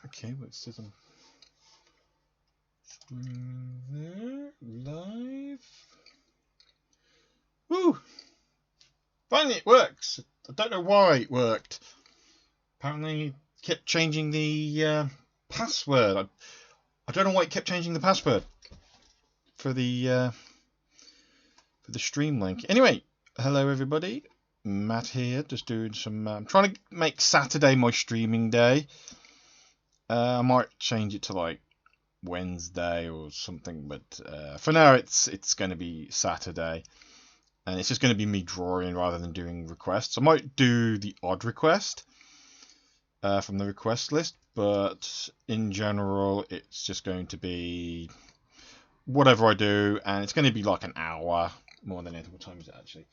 Okay, well, it says I'm streaming there live. Woo! Finally, it works. I don't know why it worked. Apparently, it kept changing the password. I don't know why it kept changing the password for the stream link. Anyway, hello everybody. Matt here, just doing some. I'm trying to make Saturday my streaming day. I might change it to like Wednesday or something, but for now it's going to be Saturday, and it's just going to be me drawing rather than doing requests. I might do the odd request from the request list, but in general it's just going to be whatever I do, and it's going to be like an hour more than anything. What time is it actually?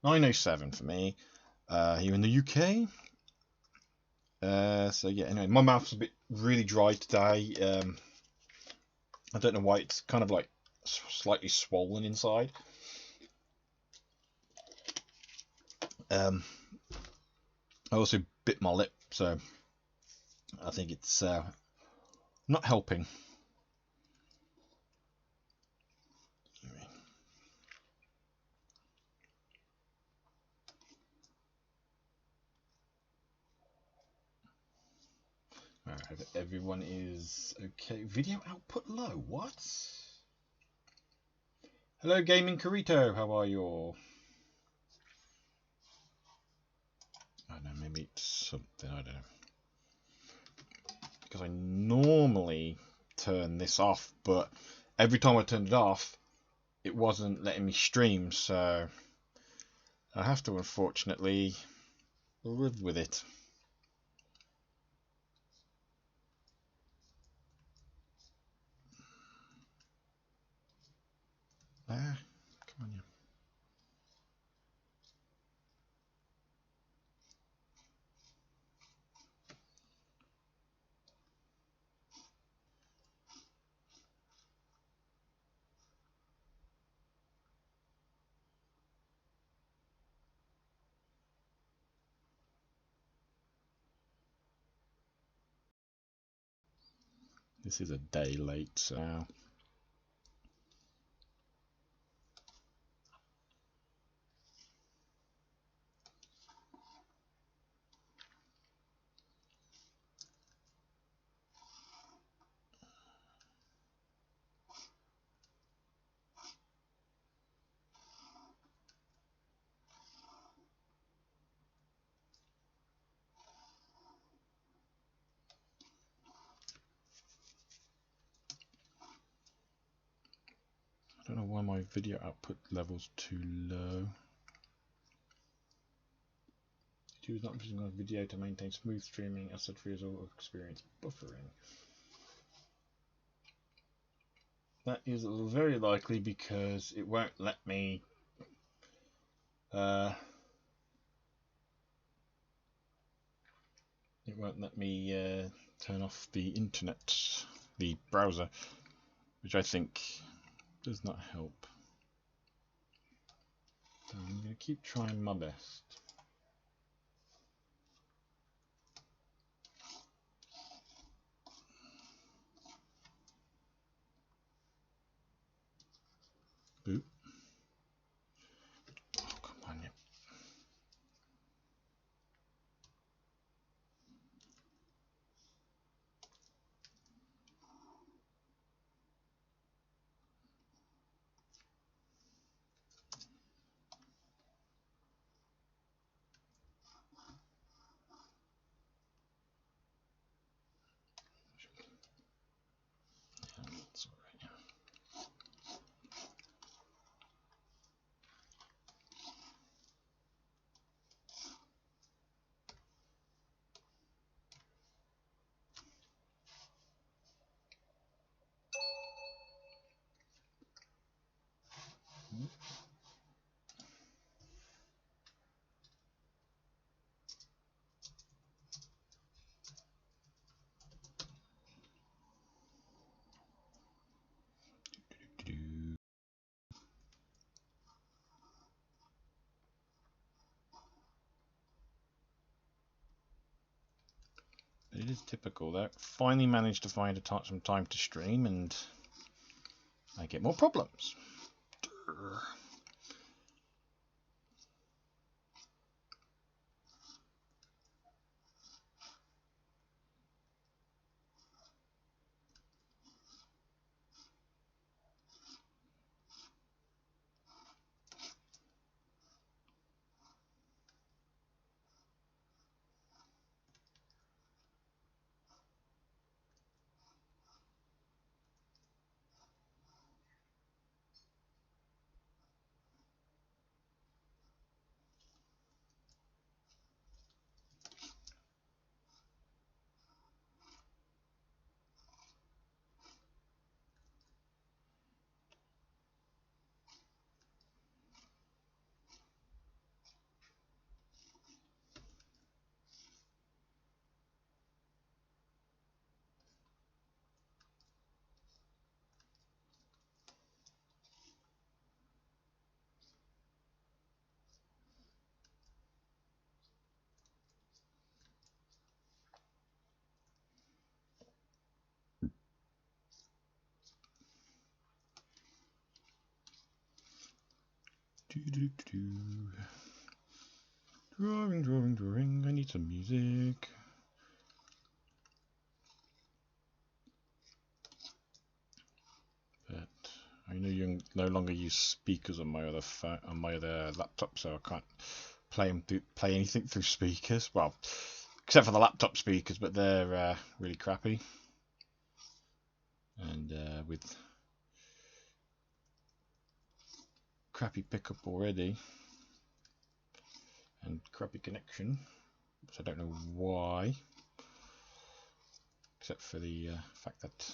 9:07 for me here in the UK. So yeah, anyway, my mouth's a bit really dry today. I don't know why. It's kind of like slightly swollen inside. I also bit my lip, so I think it's not helping. I hope everyone is okay. Video output low. What? Hello, Gaming Carito. How are you all? I don't know. Maybe it's something. I don't know. Because I normally turn this off, but every time I turned it off, it wasn't letting me stream. So I have to unfortunately live with it. Ah, come on, you. This is a day late, so. I don't know why my video output level's too low. YouTube is not using on video to maintain smooth streaming as such result of experience buffering. That is very likely because it won't let me turn off the internet, the browser, which I think does not help. So I'm going to keep trying my best. Boop. Oh, come on, yeah. That's all right, yeah. it is typical though. Finally managed to find some time to stream, and I get more problems. Drawing. I need some music. But I know you no longer use speakers on my other laptop, so I can't play anything through speakers. Well, except for the laptop speakers, but they're really crappy. And with crappy pickup already and crappy connection, so I don't know why, except for the fact that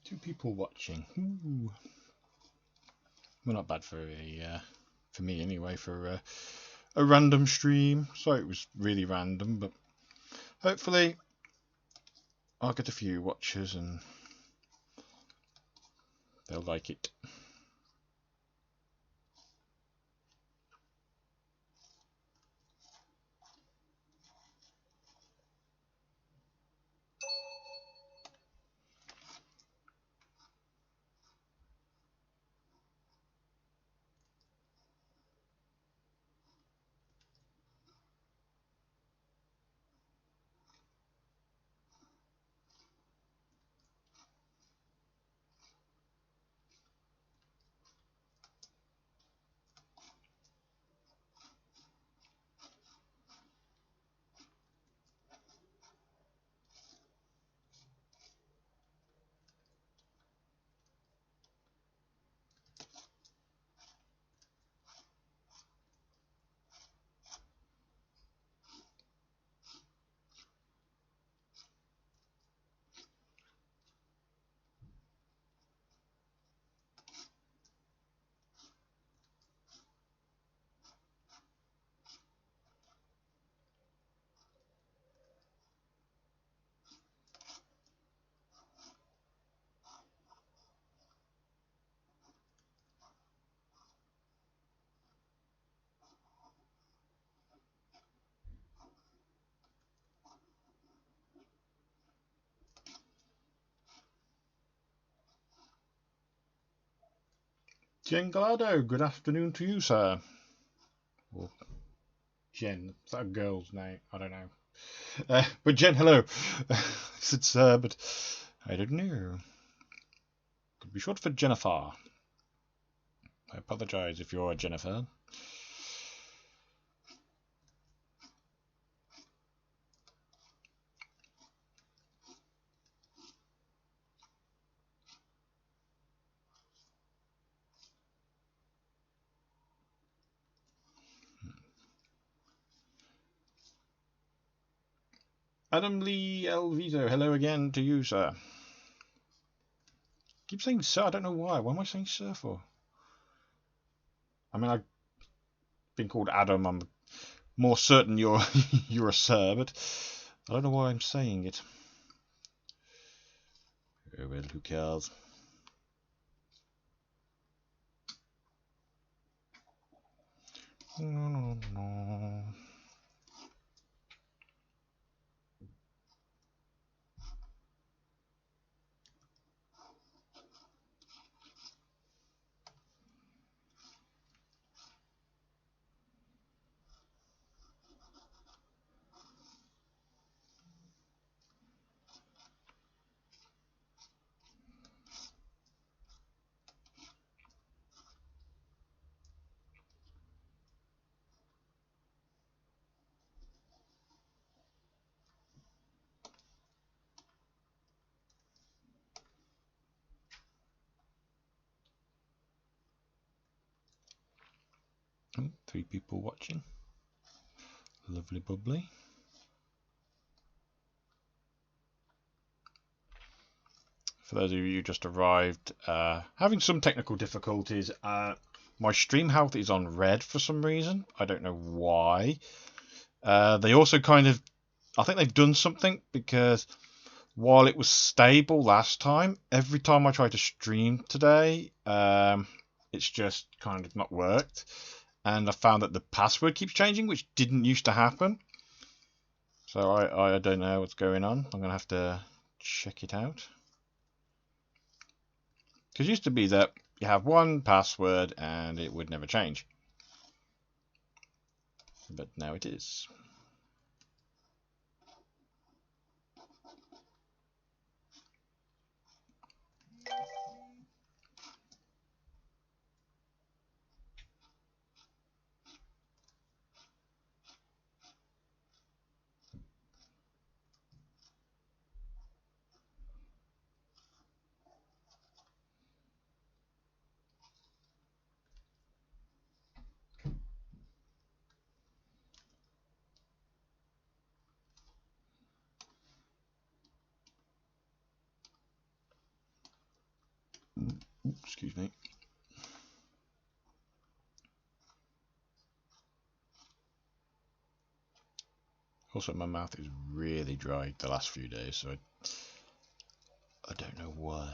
2 people watching. Ooh. Well, not bad for for me anyway, for a random stream. Sorry it was really random, but hopefully I'll get a few watchers and they'll like it. Jen Gallardo, good afternoon to you, sir. Or Jen, is that a girl's name? I don't know. But Jen, hello. I said sir, but I don't know. Could be short for Jennifer. I apologise if you're a Jennifer. Adam Lee Elviso, hello again to you, sir. Keep saying sir, I don't know why. What am I saying sir for? I mean, I've been called Adam. I'm more certain you're you're a sir, but I don't know why I'm saying it. Oh well, who cares? No. Oh, 3 people watching. Lovely bubbly. For those of you who just arrived, having some technical difficulties. My stream health is on red for some reason. I don't know why. They also kind of, I think they've done something, because while it was stable last time, every time I try to stream today, it's just kind of not worked. And I found that the password keeps changing, which didn't used to happen. So I don't know what's going on. I'm going to have to check it out. Because it used to be that you have one password and it would never change. But now it is. Excuse me. Also, my mouth is really dry the last few days, so I don't know why.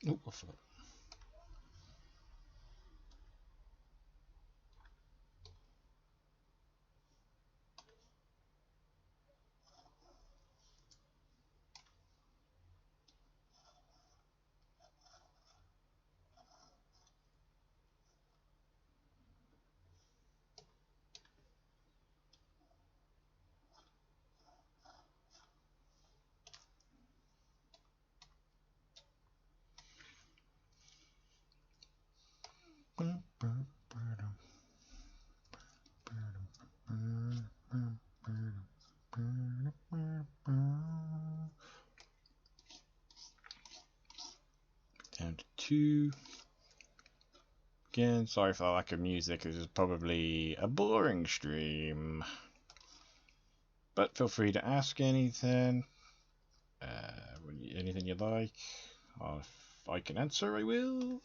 Oh, I forgot. Down to 2. Again, sorry for the lack of music. This is probably a boring stream. But feel free to ask anything. Anything you'd like. If I can answer, I will.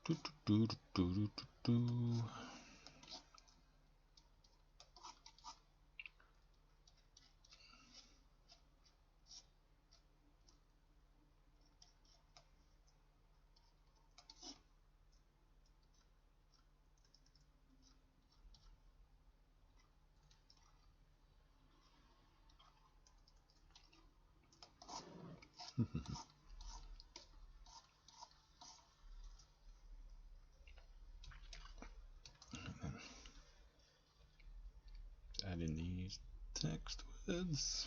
Do, do, do, do, do, do. Add in these text words.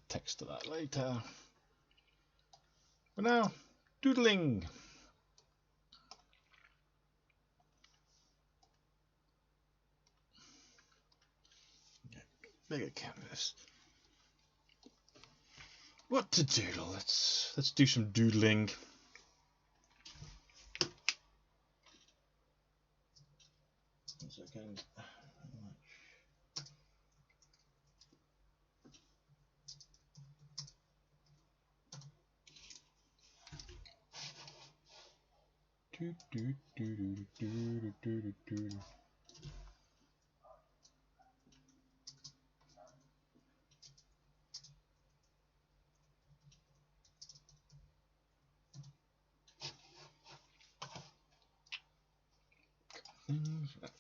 text to that later. But now, doodling. Bigger canvas. What to doodle? Let's do some doodling. One second.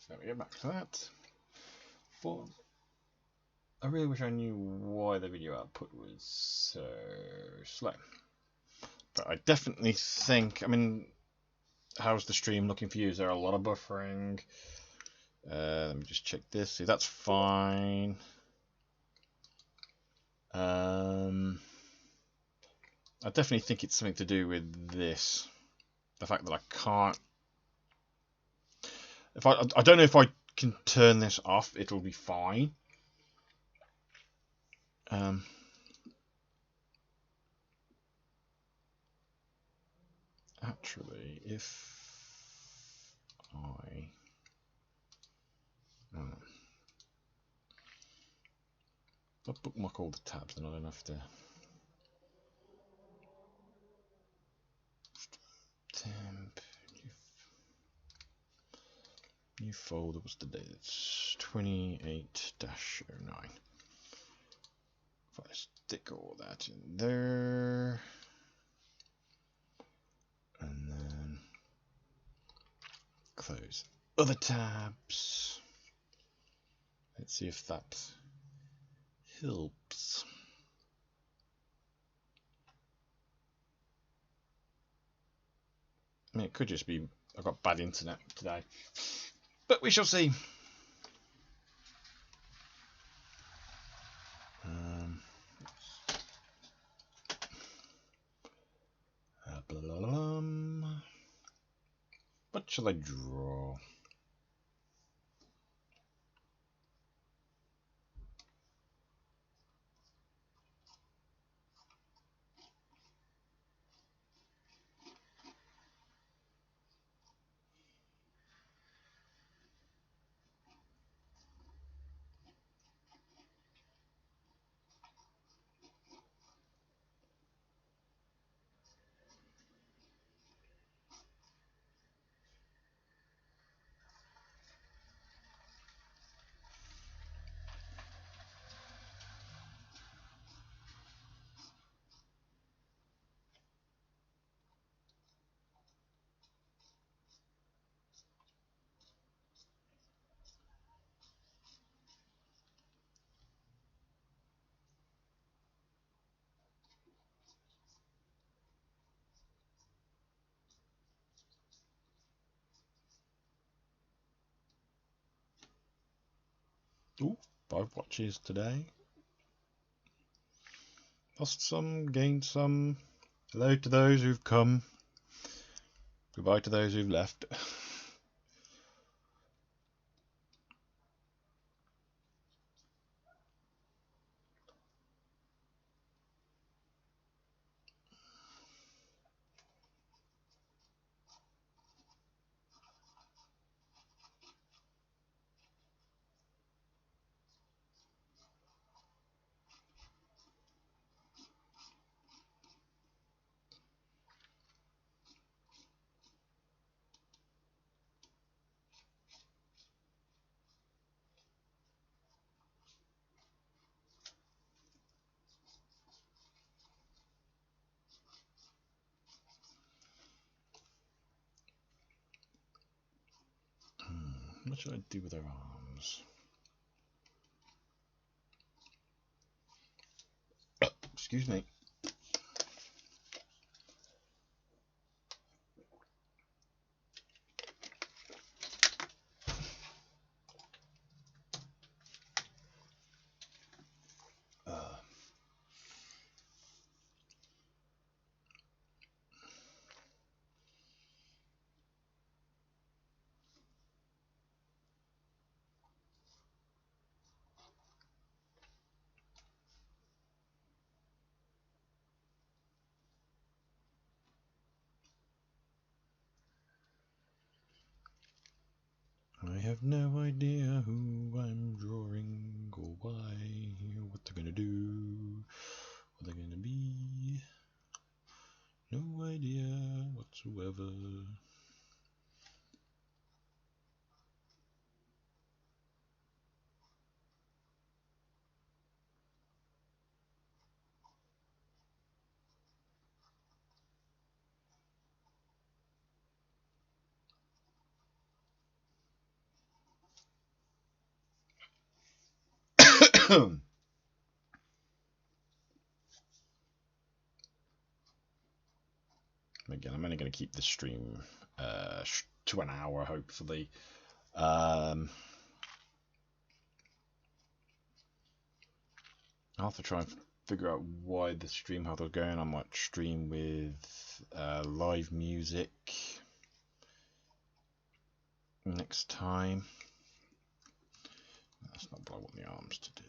Let me get back to that. I really wish I knew why the video output was so slow. But I definitely think, I mean, how's the stream looking for you? Is there a lot of buffering? Let me just check this. See, that's fine. I definitely think it's something to do with this. The fact that I can't. I don't know if I can turn this off. It'll be fine. Actually, if I'll bookmark all the tabs, then I don't have to. Temp, new folder. What's the date? It's 28-09. If I stick all that in there, and then close other tabs. Let's see if that helps. I mean, it could just be I've got bad internet today, but we shall see. What shall I draw? Ooh, 5 watches today. Lost some, gained some. Hello to those who've come. Goodbye to those who've left. What should I do with their arms? Excuse me. have no idea who I'm drawing or why, or what they're gonna do, what they're gonna be. No idea whatsoever. Again, I'm only going to keep the stream to an hour, hopefully. I'll have to try and figure out why the stream how they're going. I might stream with live music next time. That's not what I want the arms to do.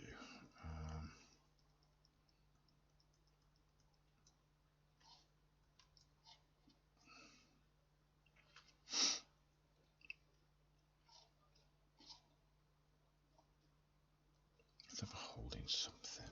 If I'm holding something.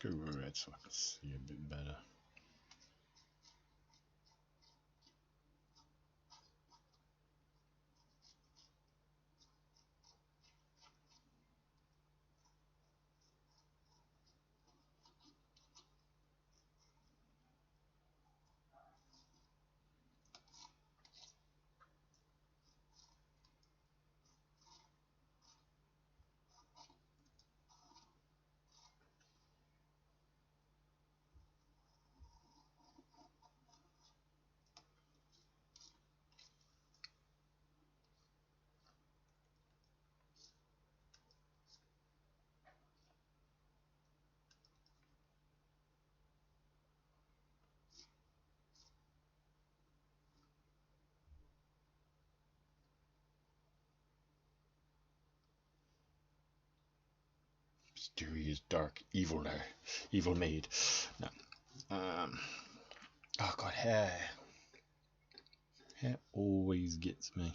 Go red so I can see a bit better. Mysterious, dark, evil maid. No. Oh god, hair. Hair always gets me.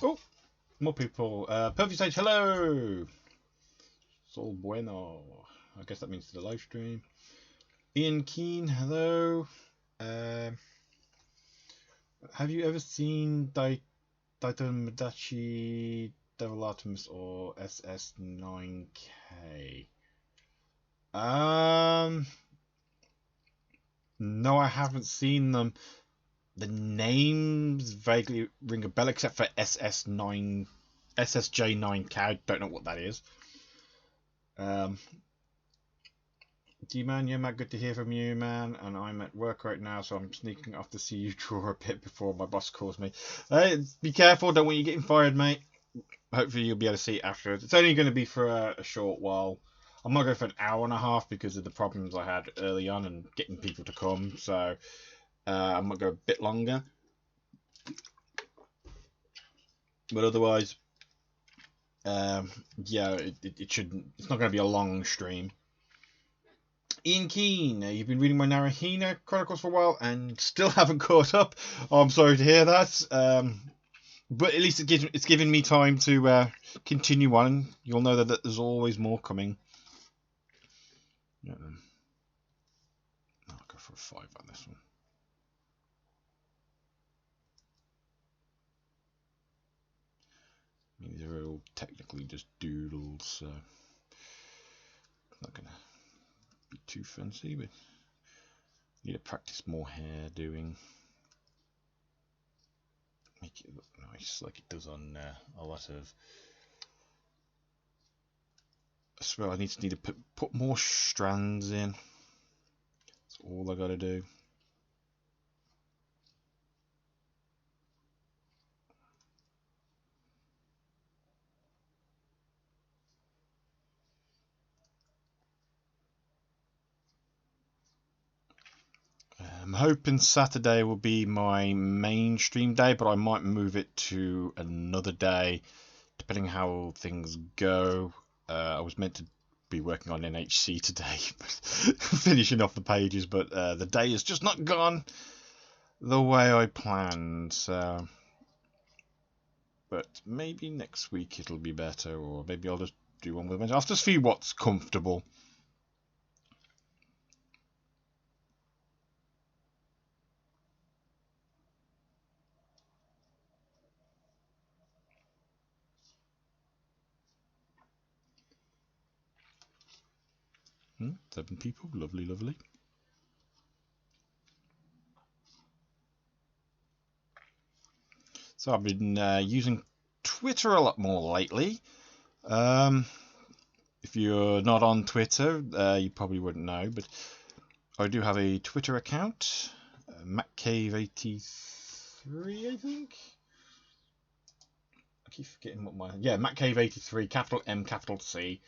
Oh, more people. Perfect Stage, hello. Sol bueno. I guess that means the live stream. Ian Keen, hello. Um, have you ever seen Daitomodachi Devil or SS9K? No, I haven't seen them. The names vaguely ring a bell, except for SSJ9K. I don't know what that is. D-Man, yeah, Matt, good to hear from you, man. And I'm at work right now, so I'm sneaking off to see you draw a bit before my boss calls me. Be careful, don't want you getting fired, mate. Hopefully you'll be able to see it afterwards. It's only going to be for a short while. I'm not going for an hour and a half because of the problems I had early on and getting people to come. So I'm going to go a bit longer. But otherwise, yeah, it shouldn't. It's not going to be a long stream. Ian Keen, you've been reading my Narahina Chronicles for a while and still haven't caught up. Oh, I'm sorry to hear that. But at least it's given me time to continue on. You'll know that there's always more coming. Yeah, I'll go for a 5 on this one. I mean, these are all technically just doodles, so I'm not going to be too fancy, but need to practice more hair doing. Make it look nice like it does on a lot of. I swear I need to put more strands in. That's all I gotta do. I'm hoping Saturday will be my main stream day, but I might move it to another day, depending how things go. I was meant to be working on NHC today, finishing off the pages, but the day has just not gone the way I planned. So, but maybe next week it'll be better, or maybe I'll just do one with it. I'll just see what's comfortable. Hmm, 7 people, lovely, lovely. So I've been using Twitter a lot more lately. If you're not on Twitter, you probably wouldn't know, but I do have a Twitter account, MattCave83, I think. I keep forgetting what my MattCave83, capital M, capital C.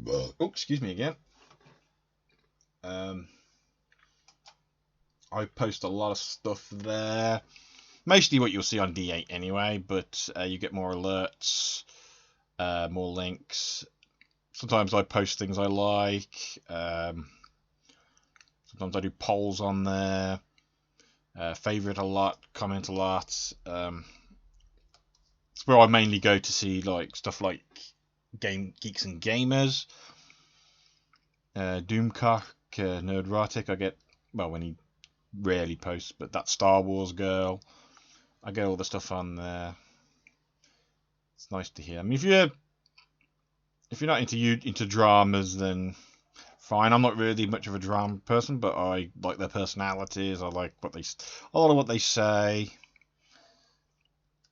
Oh, excuse me again. I post a lot of stuff there. Mostly what you'll see on D8 anyway, but you get more alerts, more links. Sometimes I post things I like. Sometimes I do polls on there. Favorite a lot, comment a lot. It's where I mainly go to see like stuff like Game Geeks and Gamers, Doomcock, Nerdratic. I get when he rarely posts, but that Star Wars girl. I get all the stuff on there. It's nice to hear. I mean, if you're not into dramas, then fine. I'm not really much of a drama person, but I like their personalities. I like a lot of what they say.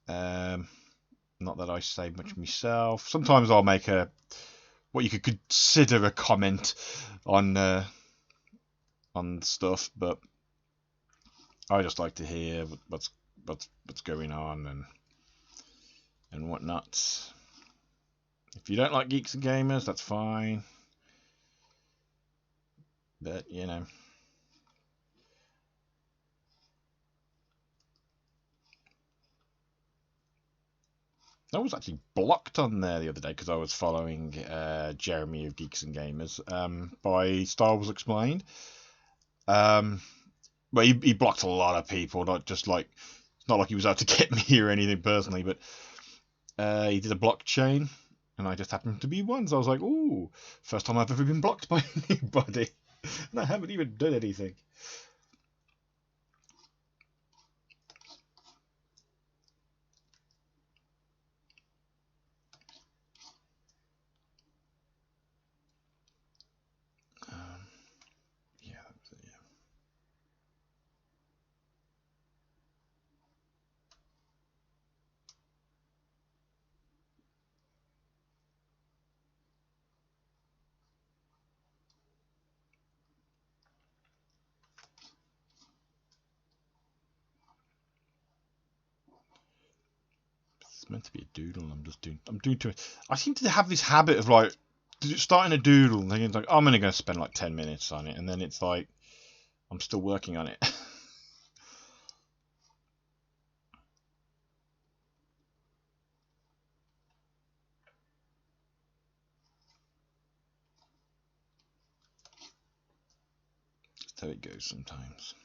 Not that I say much myself. Sometimes I'll make what you could consider a comment on stuff, but I just like to hear what's going on and whatnot. If you don't like Geeks and Gamers, that's fine. But you know. I was actually blocked on there the other day because I was following Jeremy of Geeks and Gamers by Star Wars Explained. Well, he blocked a lot of people, not just like it's not like he was out to get me or anything personally, but he did a blockchain, and I just happened to be one. So I was like, ooh, first time I've ever been blocked by anybody. And I haven't even done anything. Yeah, that was it, yeah. It's meant to be a doodle, and I'm doing too much. I seem to have this habit of like starting a doodle and thinking like, I'm only going to spend like 10 minutes on it, and then it's like I'm still working on it. That's how it goes sometimes.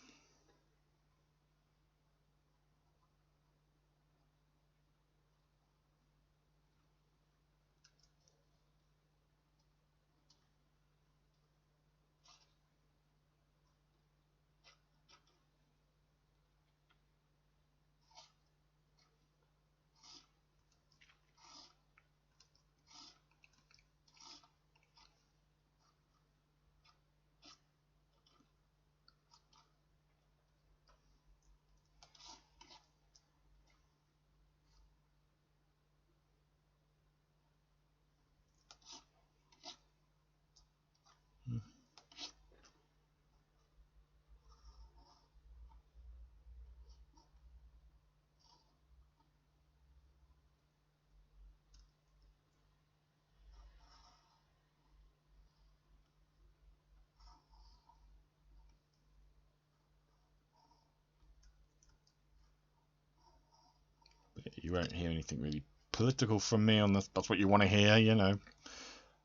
You won't hear anything really political from me on this. That's what you want to hear, you know.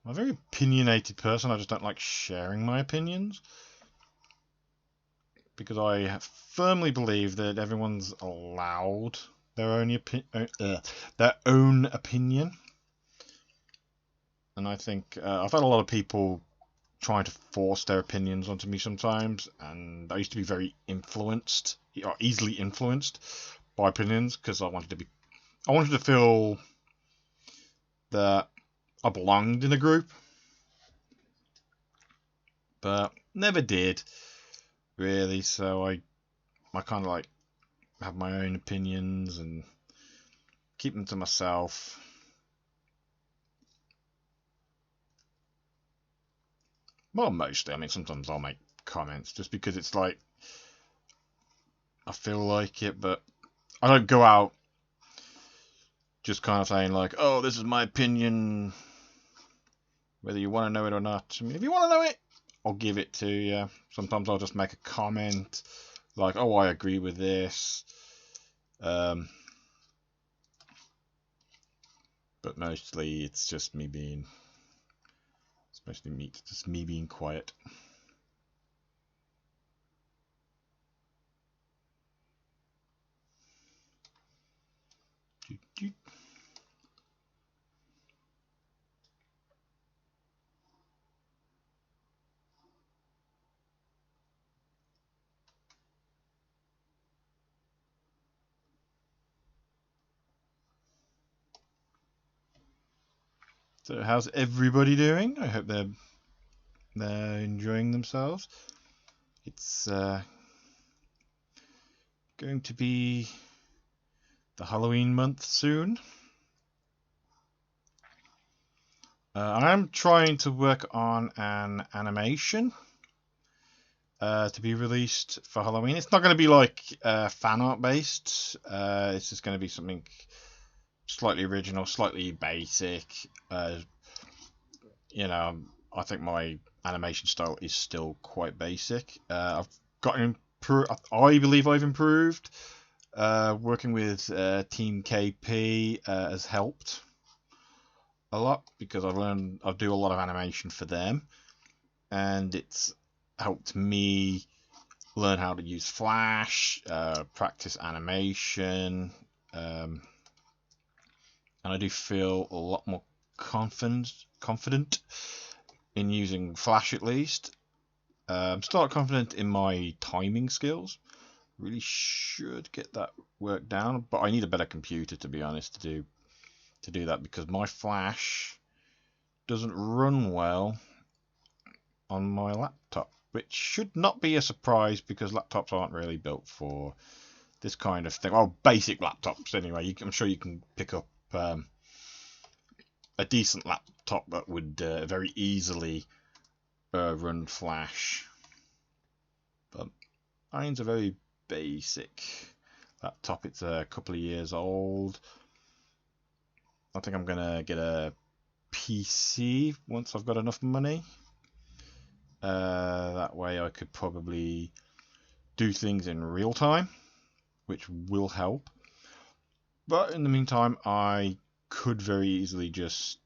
I'm a very opinionated person. I just don't like sharing my opinions because I firmly believe that everyone's allowed their own opinion. And I think I've had a lot of people trying to force their opinions onto me sometimes, and I used to be very influenced, or easily influenced by opinions because I wanted to feel that I belonged in a group, but never did really. So I kind of like have my own opinions and keep them to myself. Well, mostly. I mean, sometimes I'll make comments just because it's like I feel like it, but I don't go out just kind of saying like, "Oh, this is my opinion," whether you want to know it or not. I mean, if you want to know it, I'll give it to you. Sometimes I'll just make a comment like, "Oh, I agree with this," but mostly it's just me being, just me being quiet. So, how's everybody doing? I hope they're enjoying themselves. It's going to be the Halloween month soon. I'm trying to work on an animation to be released for Halloween. It's not going to be like fan art based. It's just going to be something slightly original, slightly basic. You know, I think my animation style is still quite basic. I've gotten I believe I've improved. Working with Team KP has helped a lot because I do a lot of animation for them, and it's helped me learn how to use Flash, practice animation, and I do feel a lot more confident in using Flash at least. I'm still not confident in my timing skills. Really should get that worked down, but I need a better computer, to be honest, to do that, because my Flash doesn't run well on my laptop, which should not be a surprise because laptops aren't really built for this kind of thing. Well, basic laptops anyway. I'm sure you can pick up a decent laptop that would very easily run Flash, but mine's a very basic laptop. It's a couple of years old. I think I'm gonna get a PC once I've got enough money. That way I could probably do things in real time, which will help. But in the meantime, I could very easily just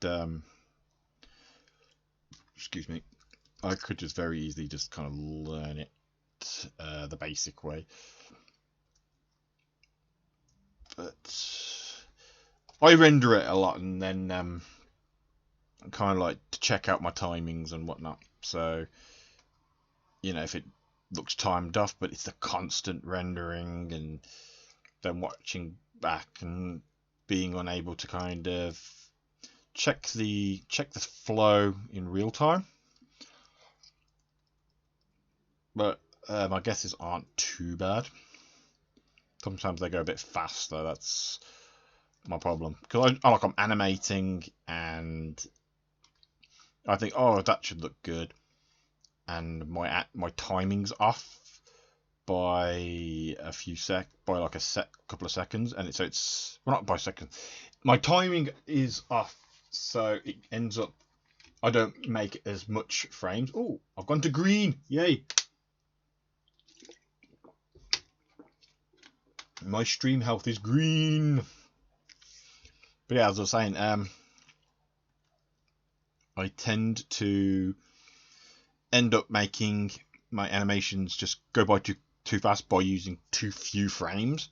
excuse me. I could just very easily just kind of learn it the basic way. But I render it a lot and then kind of like to check out my timings and whatnot. So, you know, if it looks timed off, but it's the constant rendering and then watching back and being unable to kind of check the flow in real time. But my guesses aren't too bad. Sometimes they go a bit faster. That's my problem, because I'm animating and I think, oh, that should look good, and my timing's off by a few couple of seconds, and it's well, not by seconds. My timing is off, so it ends up I don't make as much frames. Oh, I've gone to green! Yay! My stream health is green. But yeah, as I was saying, I tend to end up making my animations just go by too fast by using too few frames.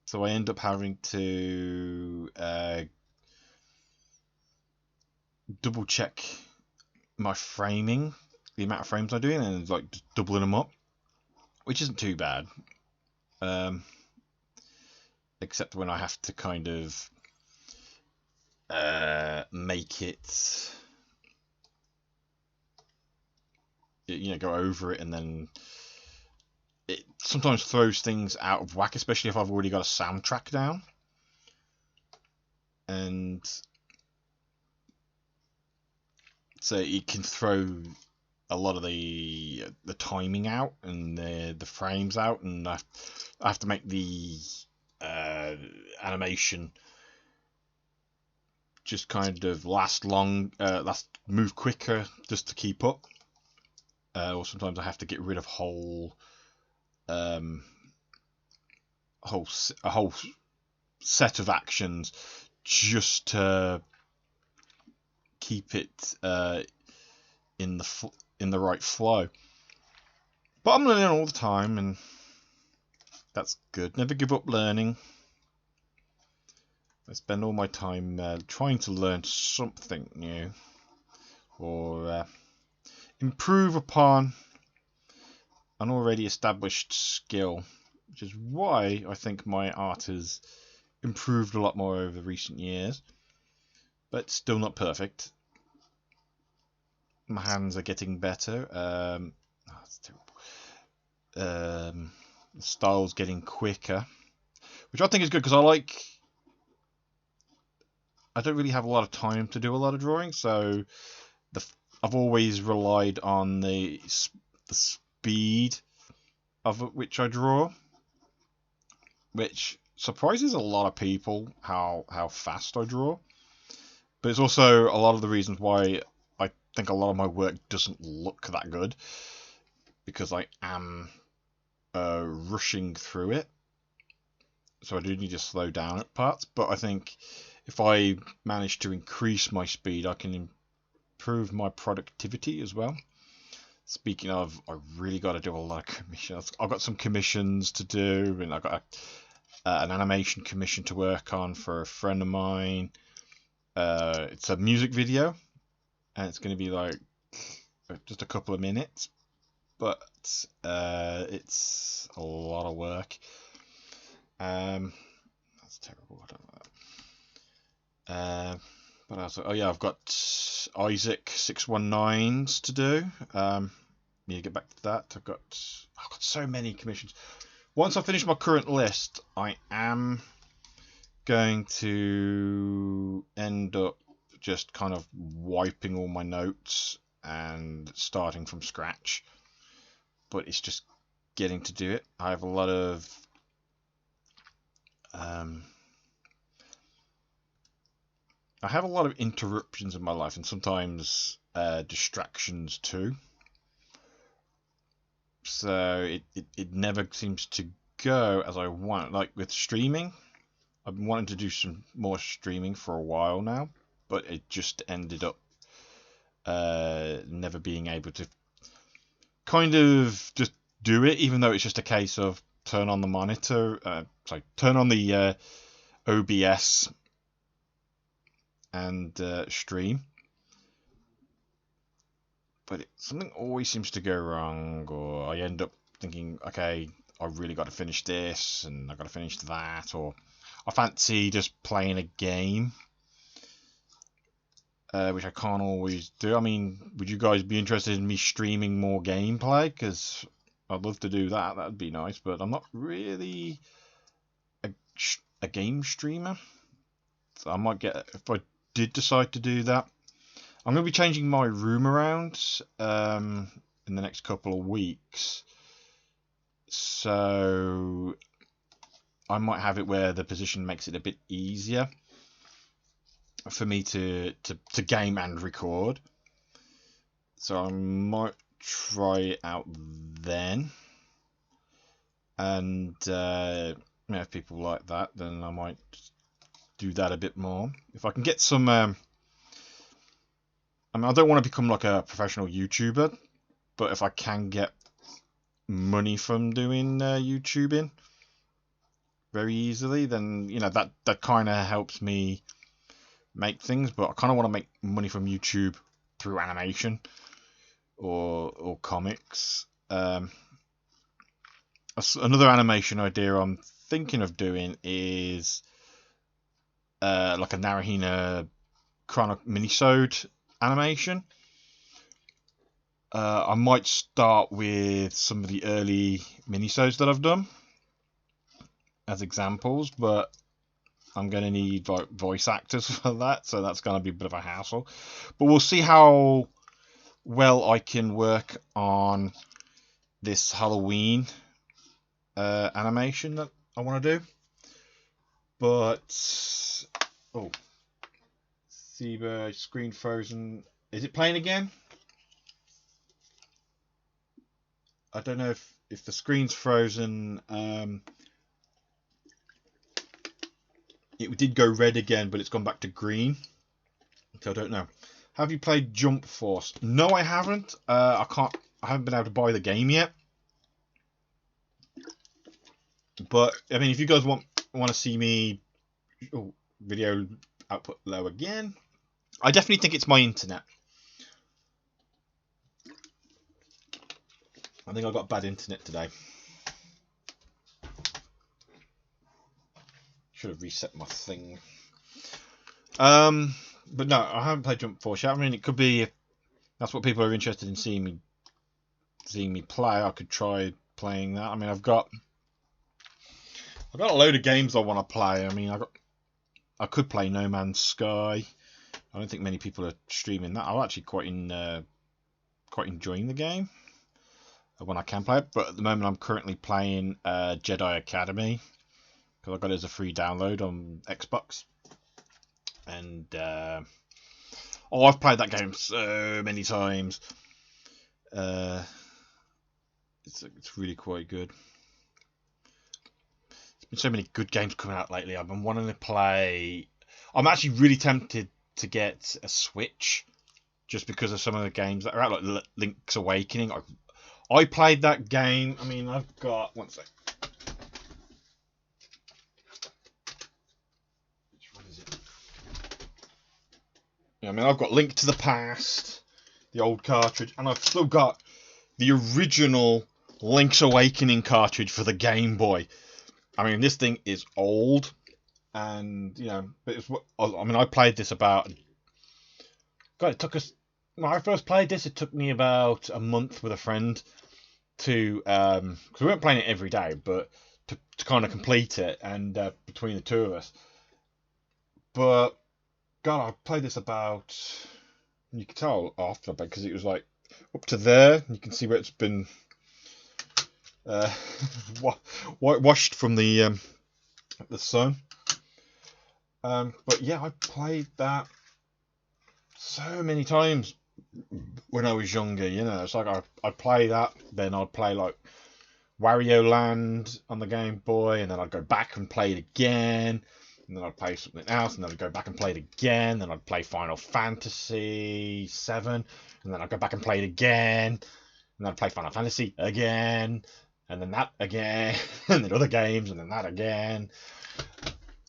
So I end up having to double check my framing, the amount of frames I'm doing, and like just doubling them up, which isn't too bad. Except when I have to kind of make it, you know, go over it, and then it sometimes throws things out of whack, especially if I've already got a soundtrack down, and so it can throw a lot of the timing out and the frames out, and I have to make the animation just kind of last move quicker just to keep up, or sometimes I have to get rid of whole set of actions just to keep it in the right flow. But I'm learning all the time, and that's good. Never give up learning. I spend all my time trying to learn something new, or improve upon an already established skill, which is why I think my art has improved a lot more over recent years, but still not perfect. My hands are getting better. That's terrible. The style's getting quicker, which I think is good, because I don't really have a lot of time to do a lot of drawing, so I've always relied on the speed of which I draw, which surprises a lot of people how fast I draw. But it's also a lot of the reasons why I think a lot of my work doesn't look that good, because I am rushing through it, so I do need to slow down at parts. But I think if I manage to increase my speed, I can improve my productivity as well. Speaking of, I really got to do a lot of commissions. I've got some commissions to do, and I've got an animation commission to work on for a friend of mine. It's a music video, and it's going to be like just a couple of minutes, but it's a lot of work. That's terrible. I don't know that. What else? Oh yeah, I've got Isaac 619s to do. Need to get back to that. I've got so many commissions. Once I finish my current list, I am going to end up just kind of wiping all my notes and starting from scratch. But it's just getting to do it. I have a lot of interruptions in my life, and sometimes distractions too. So it never seems to go as I want. Like with streaming, I've been wanting to do some more streaming for a while now, but it just ended up never being able to kind of just do it, even though it's just a case of turn on the monitor, turn on the OBS and stream. But something always seems to go wrong, or I end up thinking, okay, I really got to finish this, and I got to finish that, or I fancy just playing a game, which I can't always do. I mean, would you guys be interested in me streaming more gameplay? Because I'd love to do that. That'd be nice, but I'm not really a game streamer. So I might get, if I did decide to do that, I'm going to be changing my room around in the next couple of weeks. So I might have it where the position makes it a bit easier for me to game and record. So I might try it out then. And if people like that, then I might do that a bit more. If I can get some... I don't want to become like a professional YouTuber, but if I can get money from doing YouTubing very easily, then that kind of helps me make things. But I kind of want to make money from YouTube through animation or comics. Another animation idea I'm thinking of doing is like a Narahina minisode animation. I might start with some of the early minisodes that I've done as examples, but I'm going to need voice actors for that, so that's going to be a bit of a hassle. But we'll see how well I can work on this Halloween animation that I want to do. But Seba, screen frozen. Is it playing again? I don't know if the screen's frozen. It did go red again, but it's gone back to green. So I don't know. Have you played Jump Force? No, I haven't. I haven't been able to buy the game yet. But I mean, if you guys want to see me video output low again, I definitely think it's my internet. I think I got bad internet today. Should have reset my thing. But no, I haven't played Jump Force yet. I mean, it could be, if that's what people are interested in seeing me play, I could try playing that. I mean, I've got a load of games I want to play. I mean, I could play No Man's Sky. I don't think many people are streaming that. I'm actually quite enjoying the game when I can play it. But at the moment, I'm currently playing Jedi Academy because I got it as a free download on Xbox. And I've played that game so many times. It's really quite good. There's been so many good games coming out lately. I've been wanting to play. I'm actually really tempted to get a Switch, just because of some of the games that are out, like Link's Awakening. I played that game. I mean, I've got one sec. I mean, I've got Link to the Past, the old cartridge, and I've still got the original Link's Awakening cartridge for the Game Boy. I mean, this thing is old, and but it's what I mean. I played this about. God, it took us. When I first played this, it took me about a month with a friend to because we weren't playing it every day, but to kind of complete it, and between the two of us. But God, I played this about. You can tell after because it was like up to there. You can see where it's been whitewashed from the sun. But yeah, I played that so many times when I was younger. It's like I'd play that, then I'd play like Wario Land on the Game Boy, and then I'd go back and play it again, and then I'd play something else, and then I'd go back and play it again, then I'd play Final Fantasy 7, and then I'd go back and play it again, and then I'd play Final Fantasy again, and then that again, and then other games, and then that again.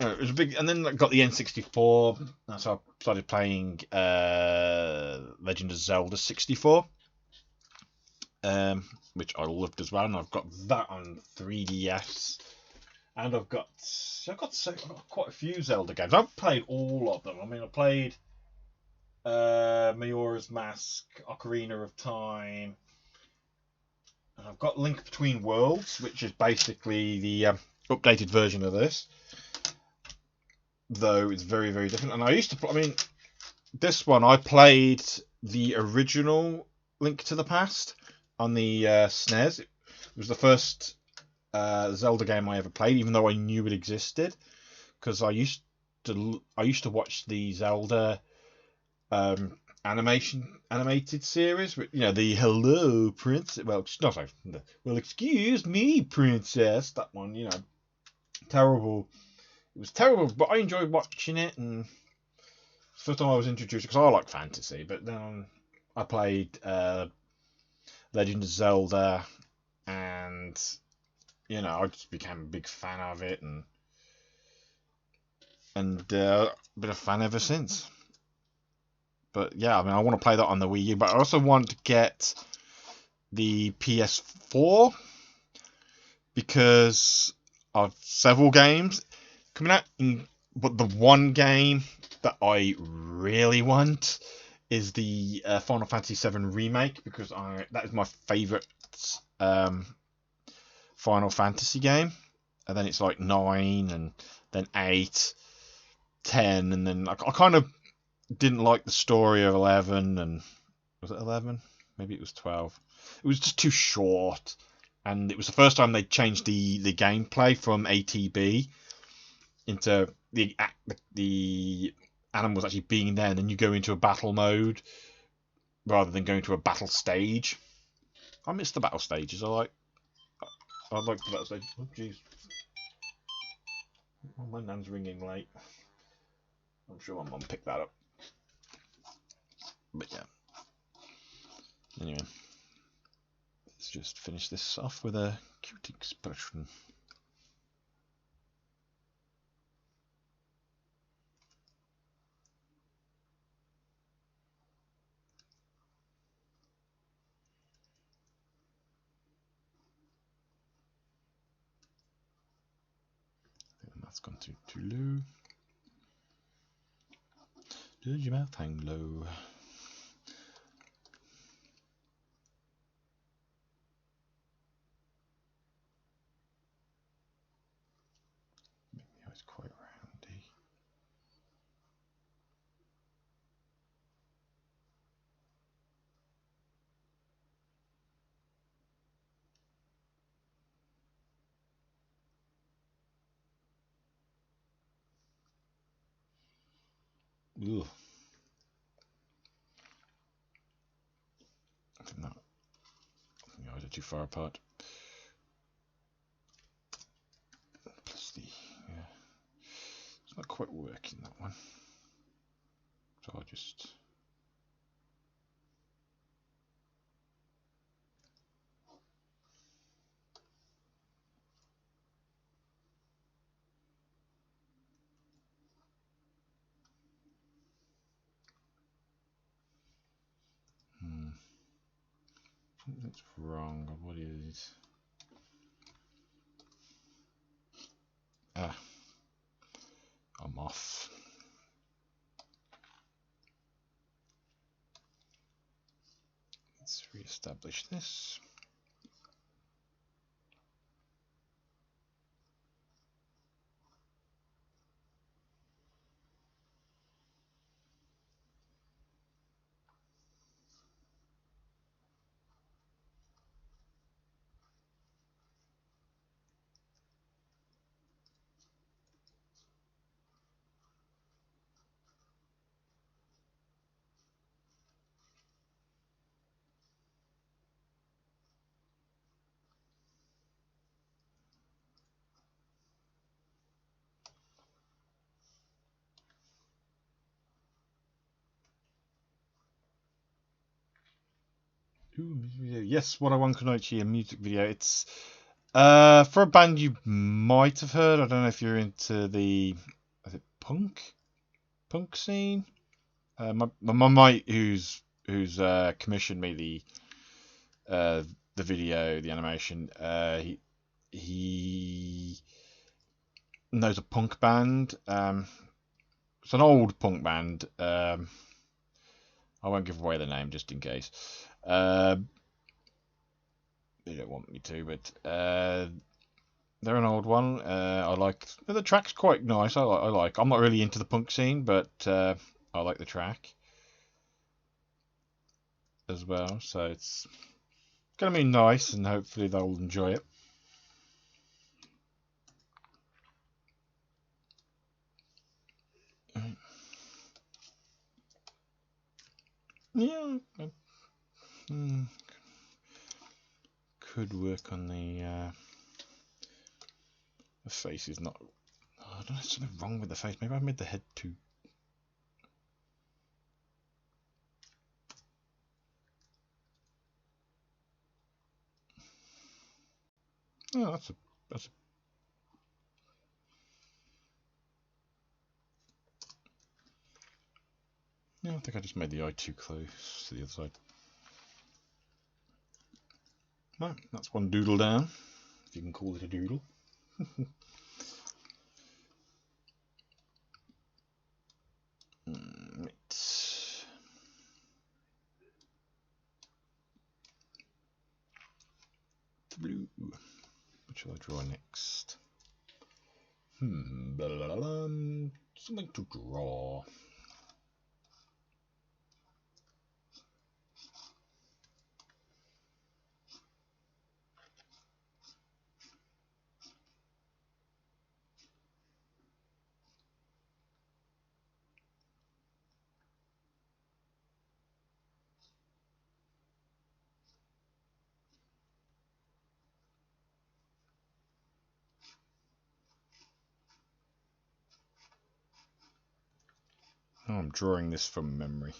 It was a big, and then I got the N64. So I started playing Legend of Zelda 64, which I loved as well. And I've got that on 3DS, and I've got quite a few Zelda games. I've played all of them. I mean, I played Majora's Mask, Ocarina of Time, and I've got Link Between Worlds, which is basically the updated version of this. Though it's very, very different. And I used to, I mean, this one, I played the original Link to the Past on the SNES. It was the first Zelda game I ever played, even though I knew it existed, because I used to watch the Zelda animated series, the Hello Princess. Well, excuse me, Princess. That one, terrible. It was terrible, but I enjoyed watching it, and it's the first time I was introduced, because I like fantasy, but then I played Legend of Zelda, and I just became a big fan of it, and been a fan ever since. But yeah, I mean, I want to play that on the Wii U, but I also want to get the PS4 because of several games coming out, but the one game that I really want is the Final Fantasy VII Remake, because that is my favourite Final Fantasy game. And then it's like 9, and then 8, 10, and then I kind of didn't like the story of 11, and was it 11? Maybe it was 12. It was just too short, and it was the first time they changed the gameplay from ATB into the animals actually being there, and then you go into a battle mode rather than going to a battle stage. I miss the battle stages. I like the battle stage. Oh jeez, my nan's ringing late. I'm sure my mum picked that up. But yeah. Anyway, let's just finish this off with a cute expression. That's gone too low. Does your mouth hang low? It's quite roundy. Ugh. I think the eyes are too far apart. Plus it's not quite working, that one. So I'll just. Something's wrong. What is it? Ah, I'm off. Let's re-establish this. Ooh, yes, what I want Konoichi, a music video. It's for a band you might have heard. I don't know if you're into the punk scene. My mate who's commissioned me the video, the animation. He knows a punk band. It's an old punk band. I won't give away the name just in case. They don't want me to, but they're an old one. I like the track's quite nice. I like. I'm not really into the punk scene, but I like the track as well. So it's gonna be nice, and hopefully they'll enjoy it. Yeah, could work on the face is not. Oh, I don't know, there's something wrong with the face. Maybe I made the head too. Oh, that's a. Yeah, I think I just made the eye too close to the other side. No, that's one doodle down, if you can call it a doodle. Right. Blue. What shall I draw next? Something to draw. Oh, I'm drawing this from memory.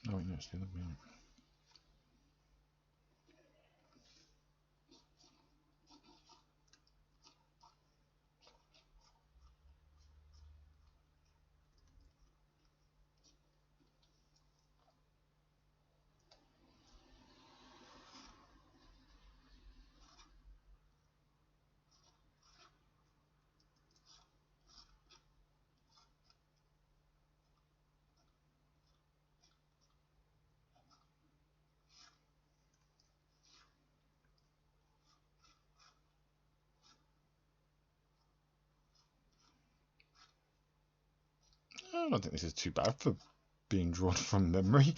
Oh, wait, no, it's the other way. I don't think this is too bad for being drawn from memory.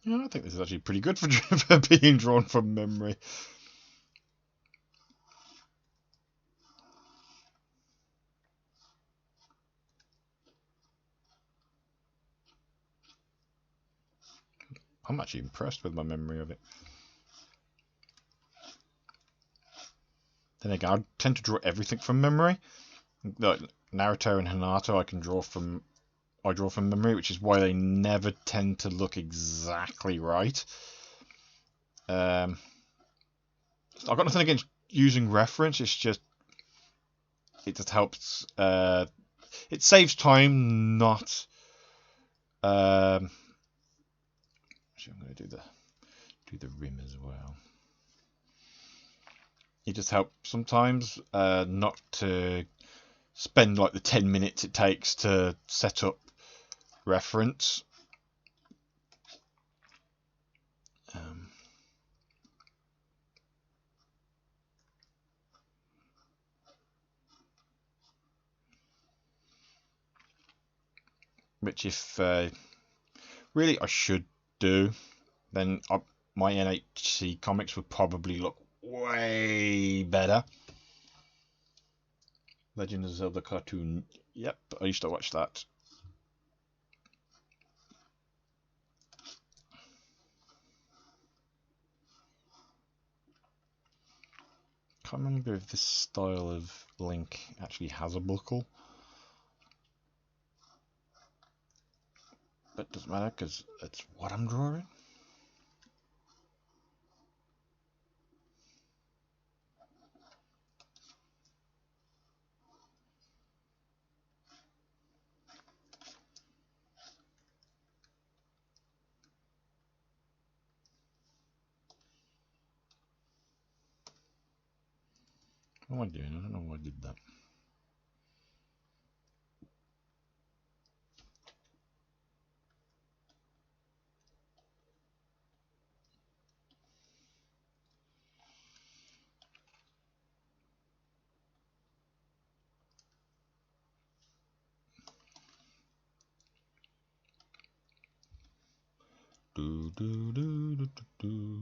Yeah, I think this is actually pretty good for, for being drawn from memory. I'm actually impressed with my memory of it. Then again, I tend to draw everything from memory. Like Naruto and Hinata, I draw from memory, which is why they never tend to look exactly right. I've got nothing against using reference. It's just it just helps. It saves time, not. Actually, I'm going to do the rim as well. It just helps sometimes not to spend like the 10 minutes it takes to set up reference. Which if really I should do, then my NHC comics would probably look way better. Legend of Zelda cartoon. Yep, I used to watch that. Can't remember if this style of Link actually has a buckle. But it doesn't matter because it's what I'm drawing. What am I doing? I don't know why I did that. Do, do, do, do, do, do.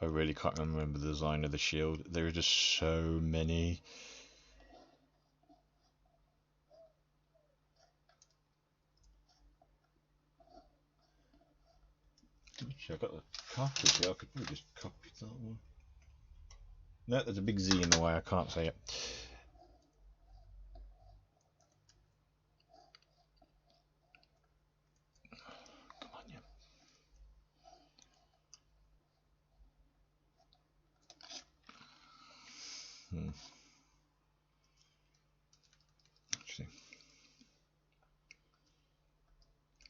I really can't remember the design of the shield. There are just so many. Actually, I got the cartridge here. I could probably just copy that one. No, there's a big Z in the way. I can't say it. Come on, yeah. Actually,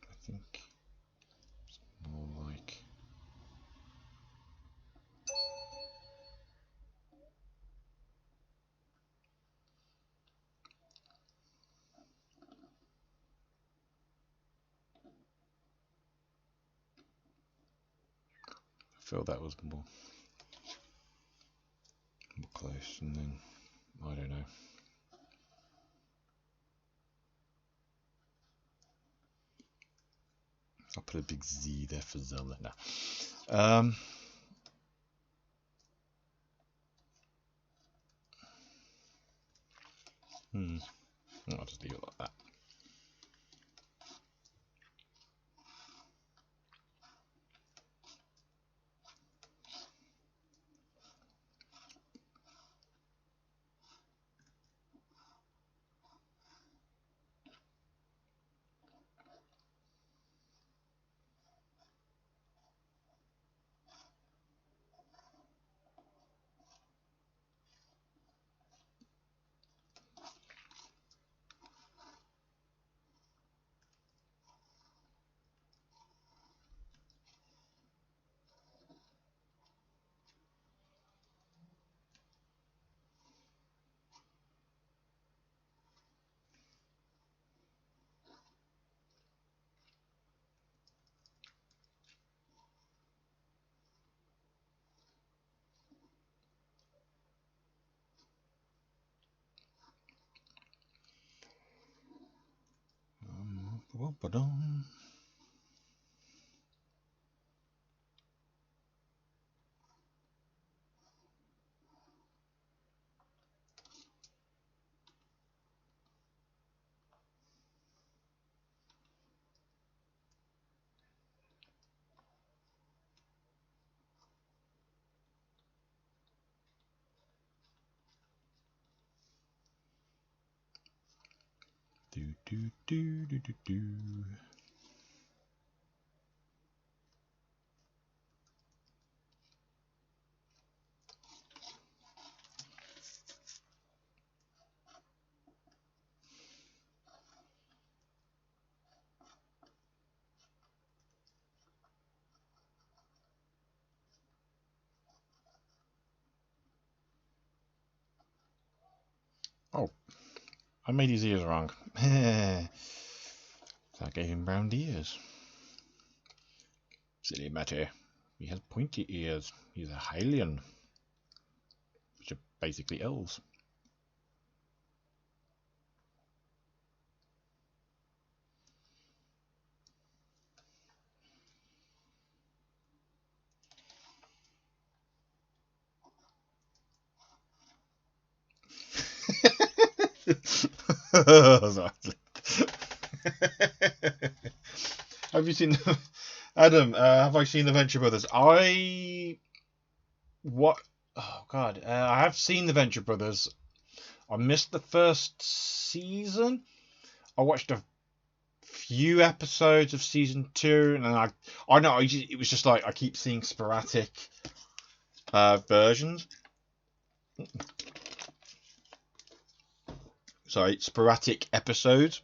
I think it's more like. I feel that was more close, and then I don't know. I'll put a big Z there for Zelda now. I'll just leave it like that. Ba-dum. Do do do do do do. Oh, I made his ears wrong. So I gave him round ears. Silly matter. He has pointy ears. He's a Hylian, which are basically elves. Have you seen Adam? Have I seen the Venture Brothers? What? Oh God, I have seen the Venture Brothers. I missed the first season. I watched a few episodes of season 2, and I know it was just like I keep seeing sporadic versions. Sorry, sporadic episodes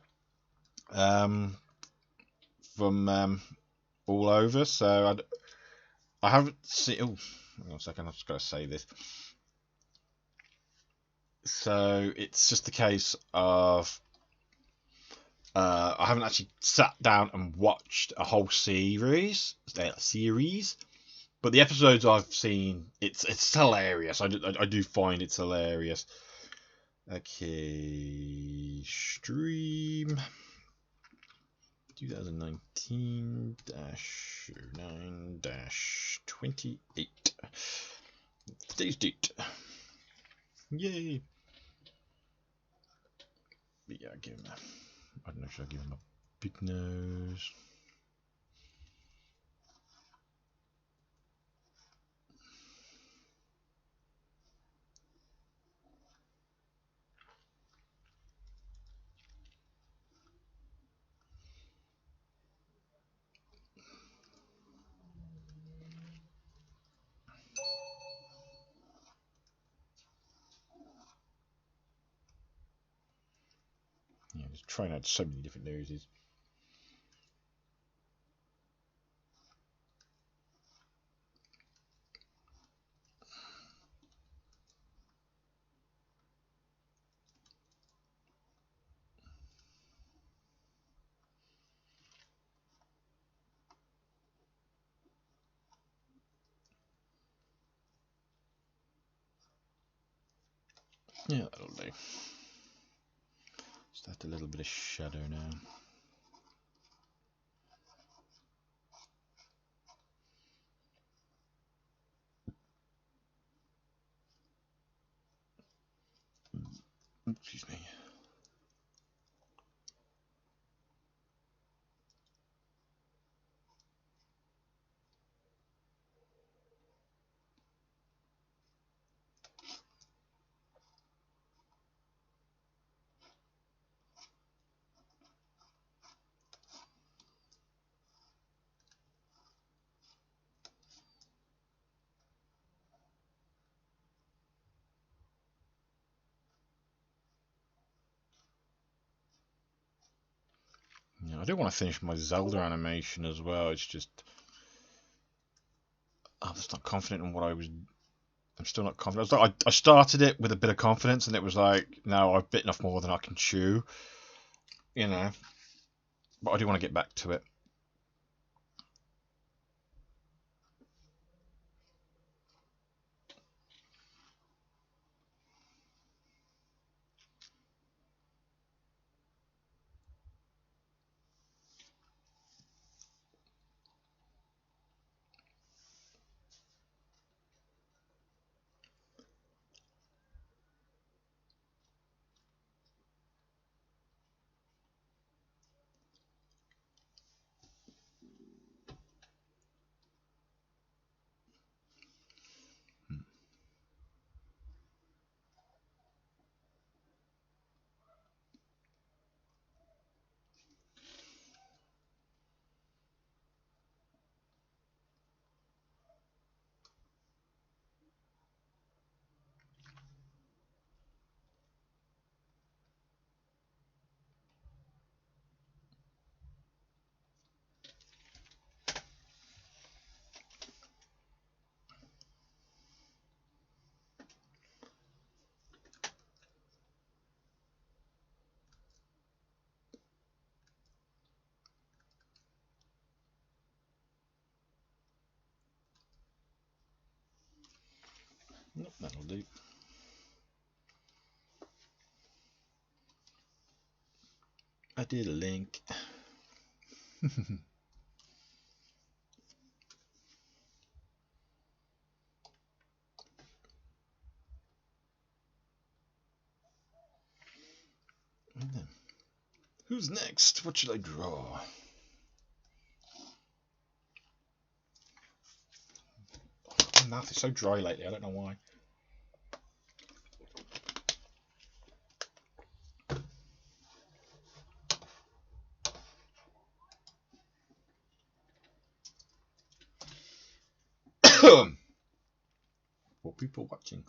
from all over. So I haven't seen. Oh, hang on a second. I've just got to say this. So it's just a case of I haven't actually sat down and watched a whole series, but the episodes I've seen, it's hilarious. I do find it's hilarious. Okay, stream 2019-9-28. Today's date. Yay! But yeah, give him I don't know, should I give him a big nose? Yeah, just trying out so many different noses. Yeah, that'll do. Just add a little bit of shadow now. Excuse me. Yeah, I do want to finish my Zelda animation as well. It's just I'm just not confident in what I was. I'm still not confident. I started it with a bit of confidence, and it was like, no, I've bitten off more than I can chew. You know, but I do want to get back to it. do. I did a link. Who's next? What should I draw? My mouth is so dry lately, I don't know why. For people watching.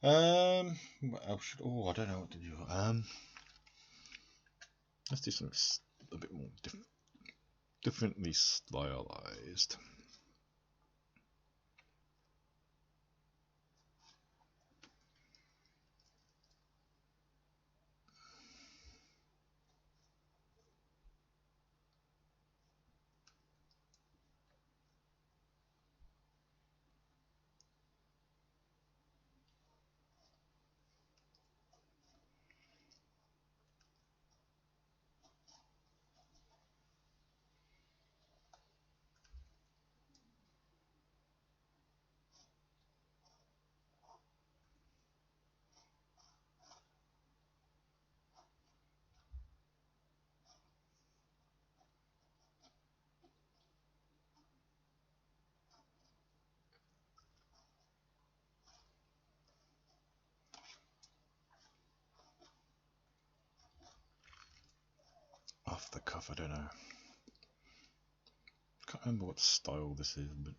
What else should... Oh, I don't know what to do. Let's do something a bit more differently stylized. Off the cuff, I don't know. Can't remember what style this is, but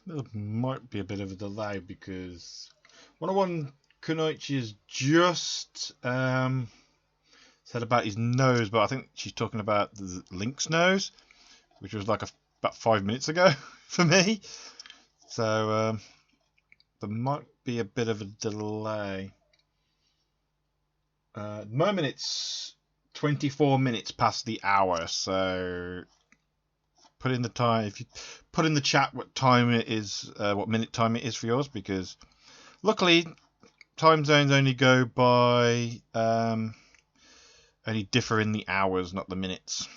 there might be a bit of a delay because 101 Kunoichi has just said about his nose, but I think she's talking about the Link's nose, which was like about 5 minutes ago for me. So there might be a bit of a delay. At the moment it's 24 minutes past the hour, so put in the time. If you put in the chat what time it is, what minute time it is for yours, because luckily time zones only go by only differ in the hours, not the minutes.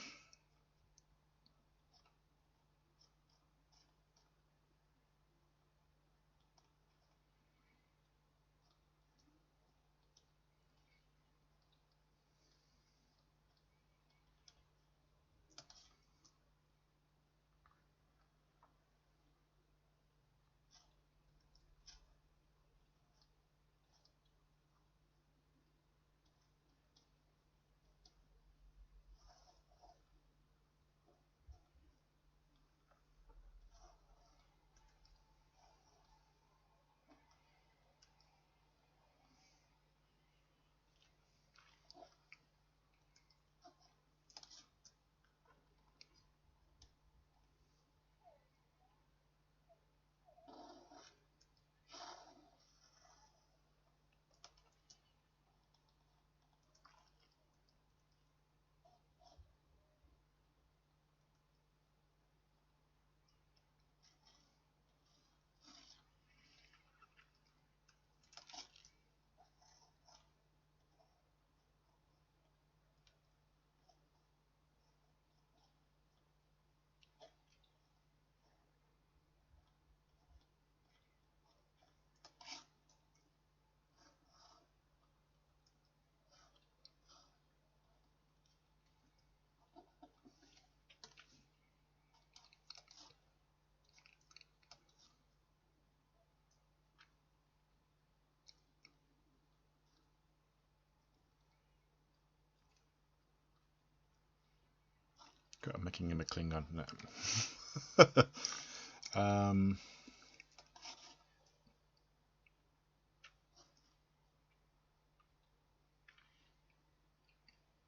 God, I'm making him a Klingon. No.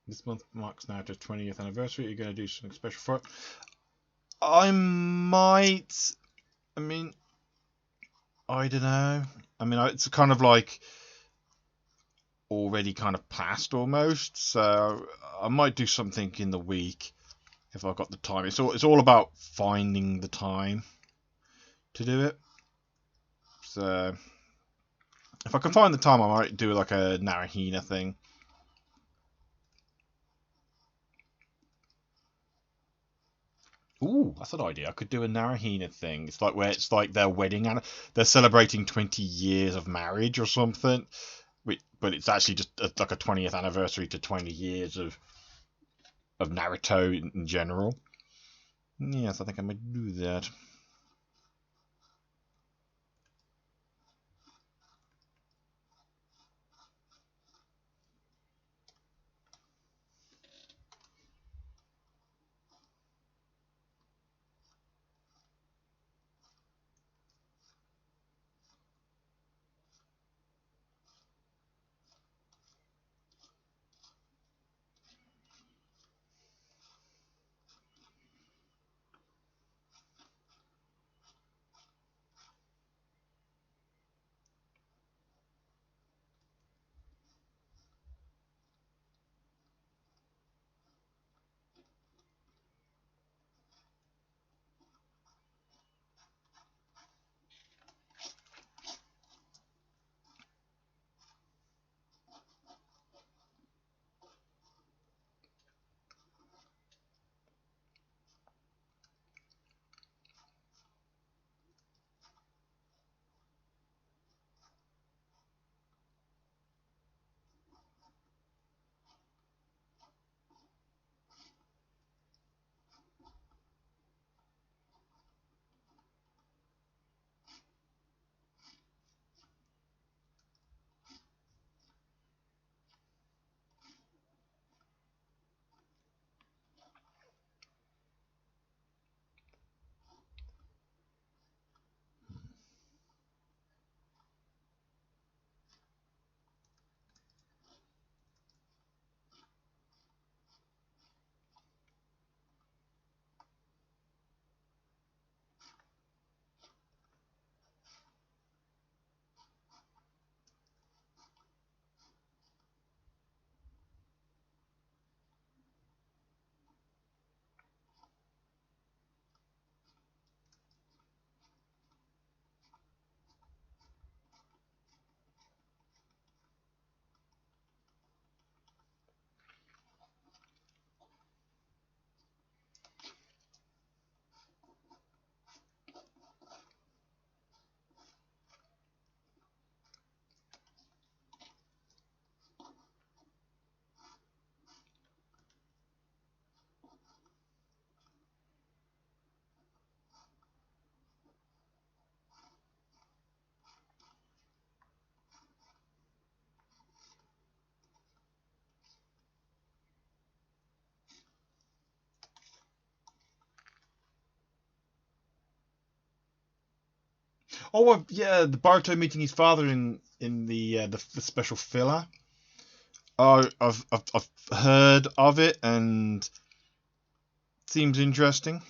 This month marks now the 20th anniversary. You're going to do something special for it? I might. I mean, I don't know. I mean, it's kind of like already kind of past almost. So I might do something in the week if I've got the time. It's all about finding the time to do it. So if I can find the time, I might do like a Narahina thing. Ooh, that's an idea. I could do a Narahina thing. It's like where it's like their wedding and they're celebrating 20 years of marriage or something. But it's actually just like a 20th anniversary to 20 years of Naruto in general. Yes, I think I might do that. Oh, yeah, the Baruto meeting his father in the special filler. Oh, I've heard of it and it seems interesting.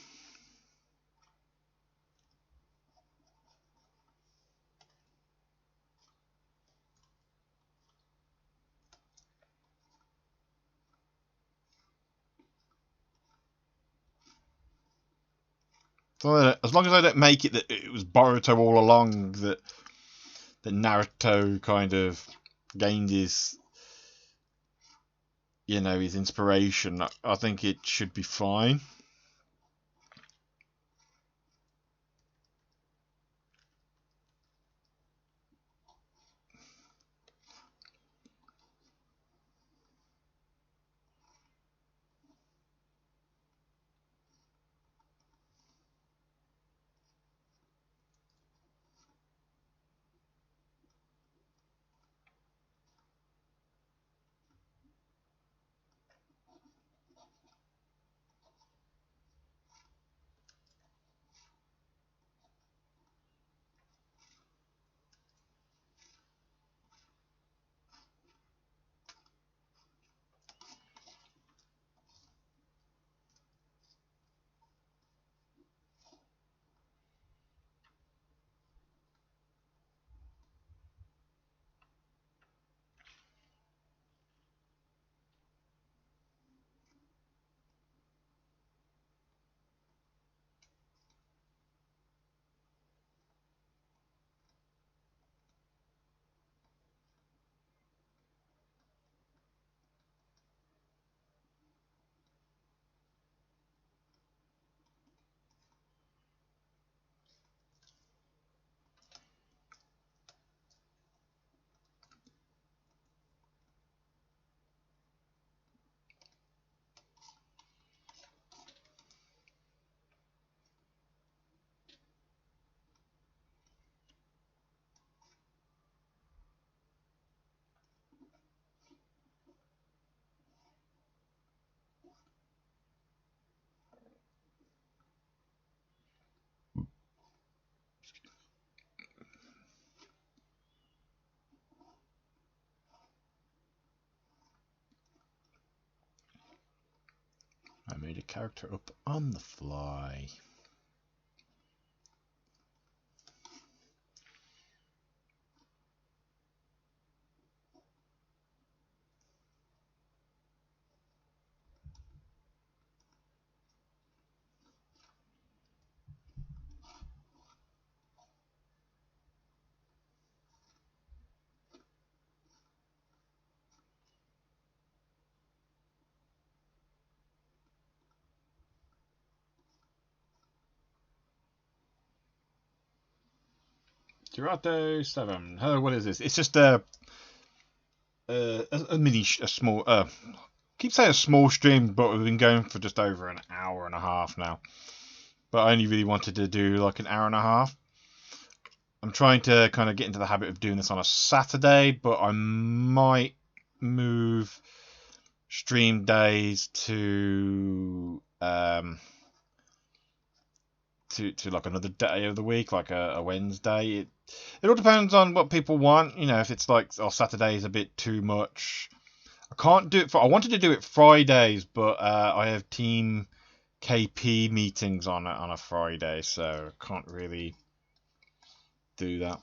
So as long as I don't make it that it was Boruto all along that Naruto kind of gained his inspiration, I think it should be fine. made a character up on the fly. Girato 7. Hello, what is this? It's just a small. Keep saying a small stream, but we've been going for just over an hour and a half now. But I only really wanted to do like an hour and a half. I'm trying to kind of get into the habit of doing this on a Saturday, but I might move stream days to like another day of the week, like a Wednesday. It all depends on what people want. You know, if it's like, oh, Saturday is a bit too much. I can't do it. I wanted to do it Fridays, but I have Team KP meetings on a Friday, so I can't really do that.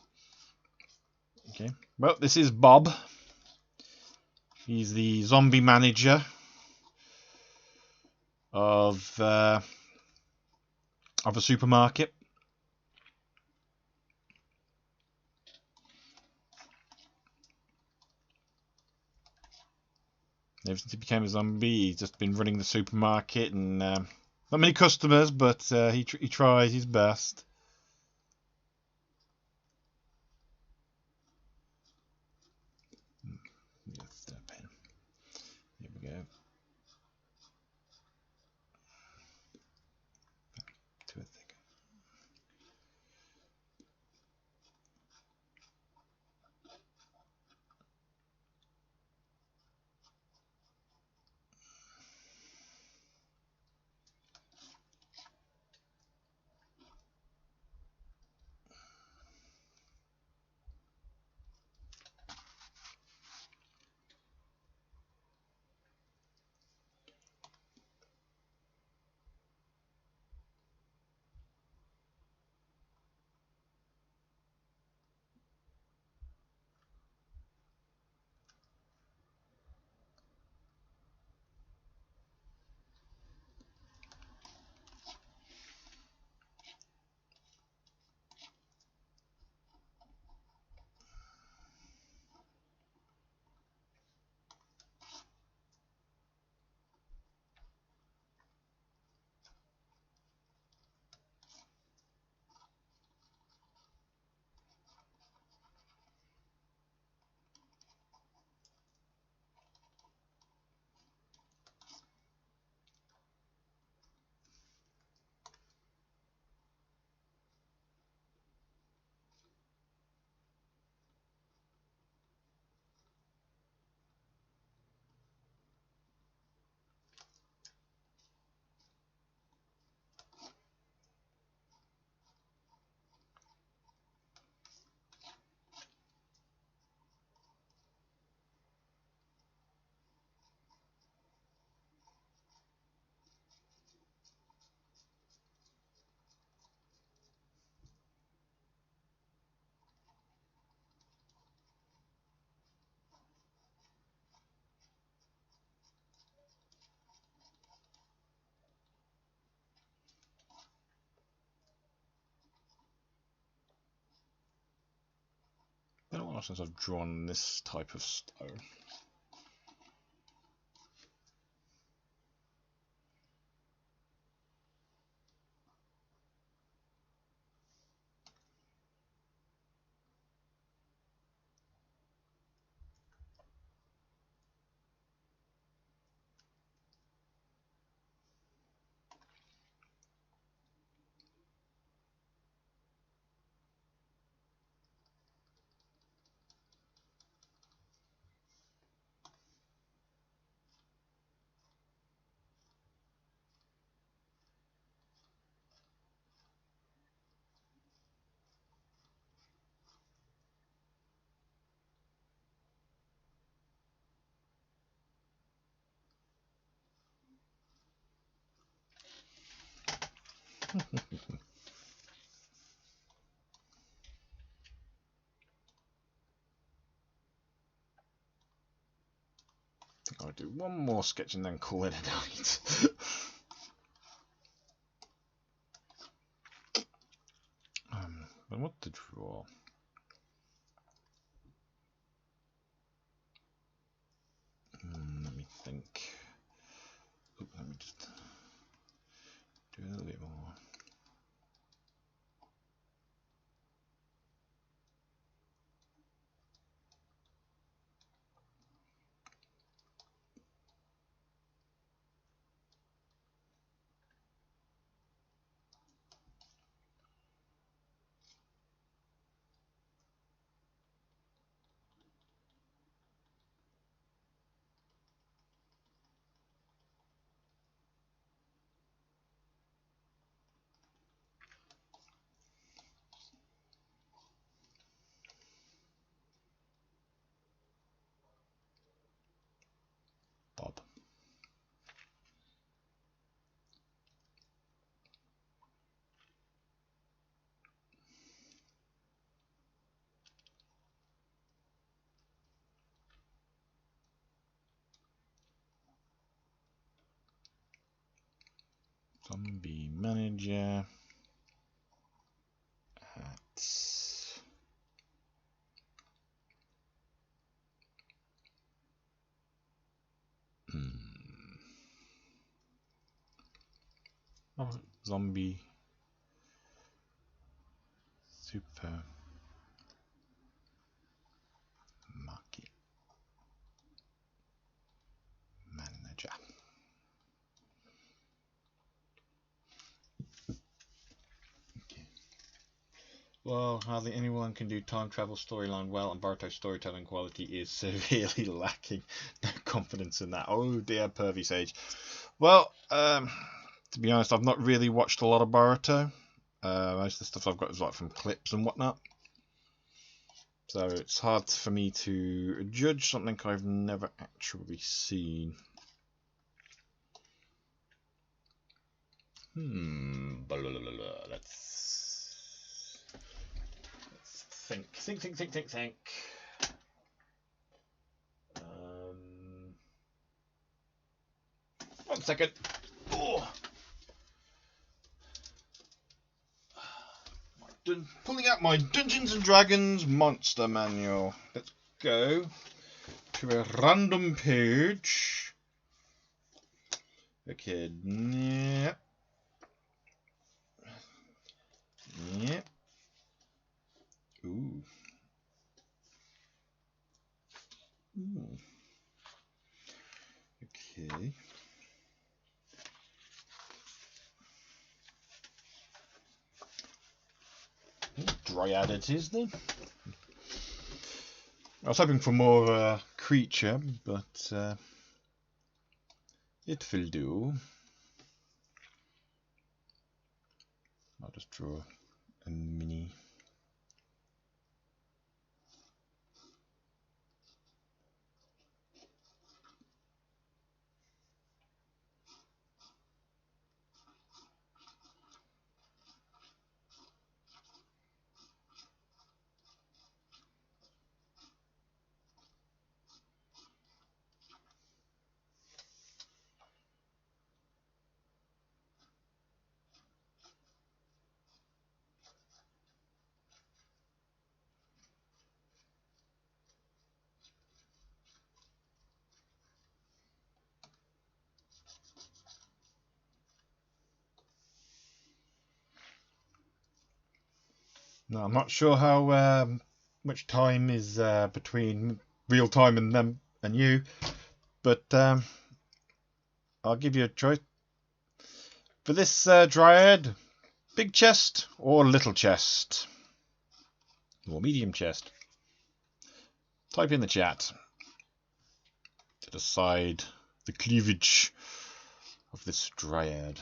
Okay. Well, this is Bob. He's the zombie manager of a supermarket. Ever since he became a zombie, he's just been running the supermarket, and not many customers, but he tries his best. Here we go. To a thick. Been a while since I've drawn this type of stone. I'll do one more sketch and then call it a night. But what to draw? Let me think. Let me just do a little bit more. Bob. Zombie manager at zombie supermarket. Manager. Okay. Well, hardly anyone can do time travel storyline well, and Barto's storytelling quality is severely lacking. No confidence in that. Oh dear, pervy sage. Well, to be honest, I've not really watched a lot of Boruto. Most of the stuff I've got is like from clips and whatnot. So it's hard for me to judge something I've never actually seen. Let's think. 1 second. Oh. Pulling out my Dungeons and Dragons monster manual. Let's go to a random page. Okay, yep. Yep. Ooh. Ooh. Okay. Dryad it is then. I was hoping for more of a creature, but it will do. I'll just draw a mini. No, I'm not sure how much time is between real time and them and you, but I'll give you a choice. For this dryad, big chest or little chest? Or medium chest? Type in the chat to decide the cleavage of this dryad.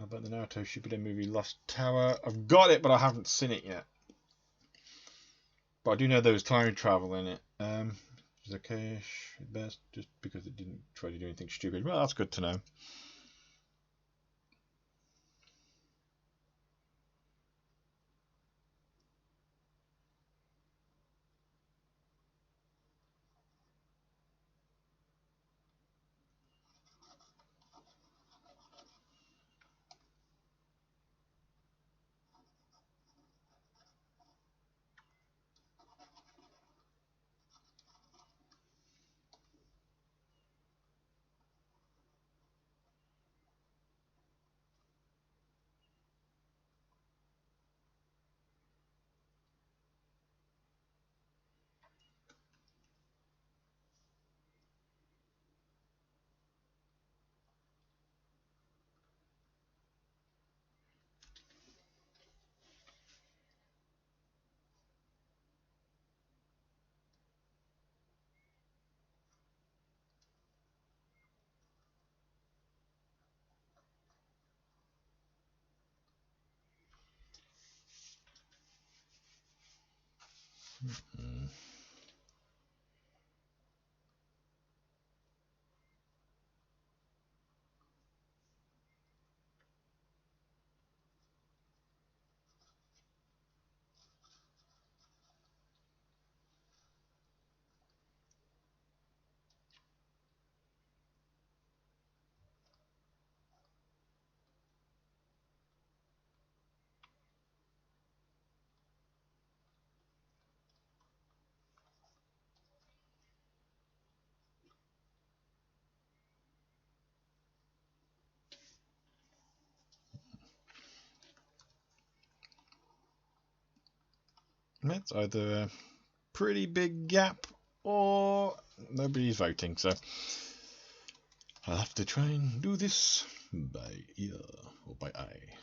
about the Naruto Shippuden movie Lost Tower? I've got it, but I haven't seen it yet. But I do know there was time travel in it. Is okay at best, just because it didn't try to do anything stupid. Well, that's good to know. Mm. It's either a pretty big gap or nobody's voting, so I'll have to try and do this by ear or by eye.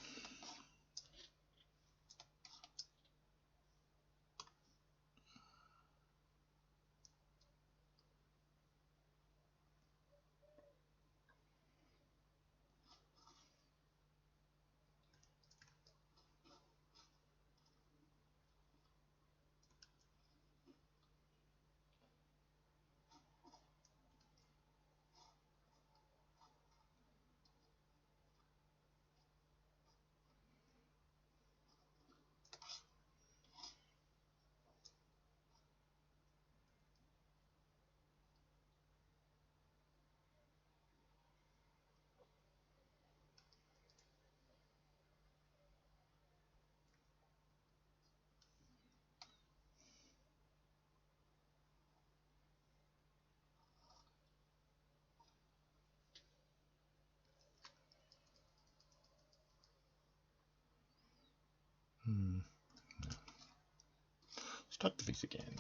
Start the face again.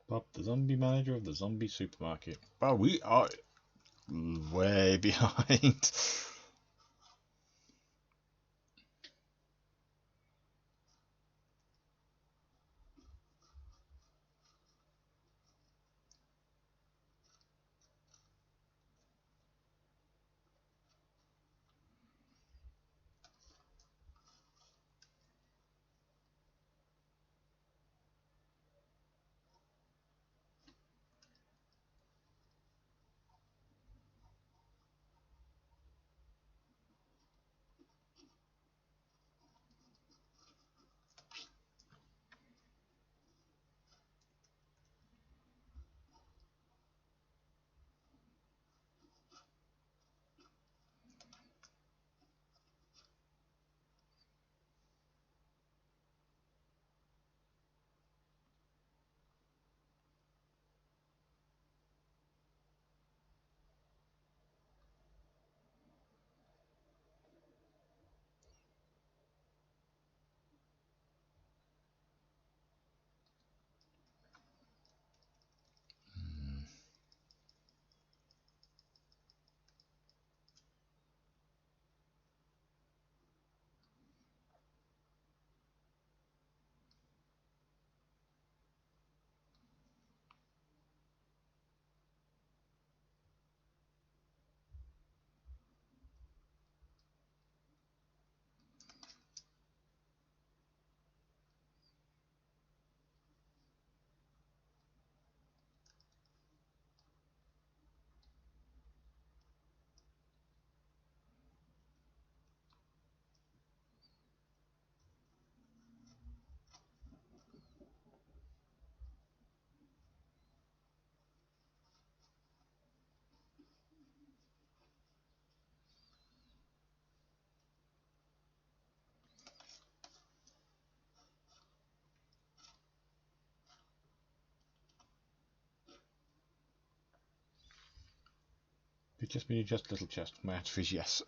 Bob, the zombie manager of the zombie supermarket. Wow, we are way behind. Could just be just a little chest. My answer is yes.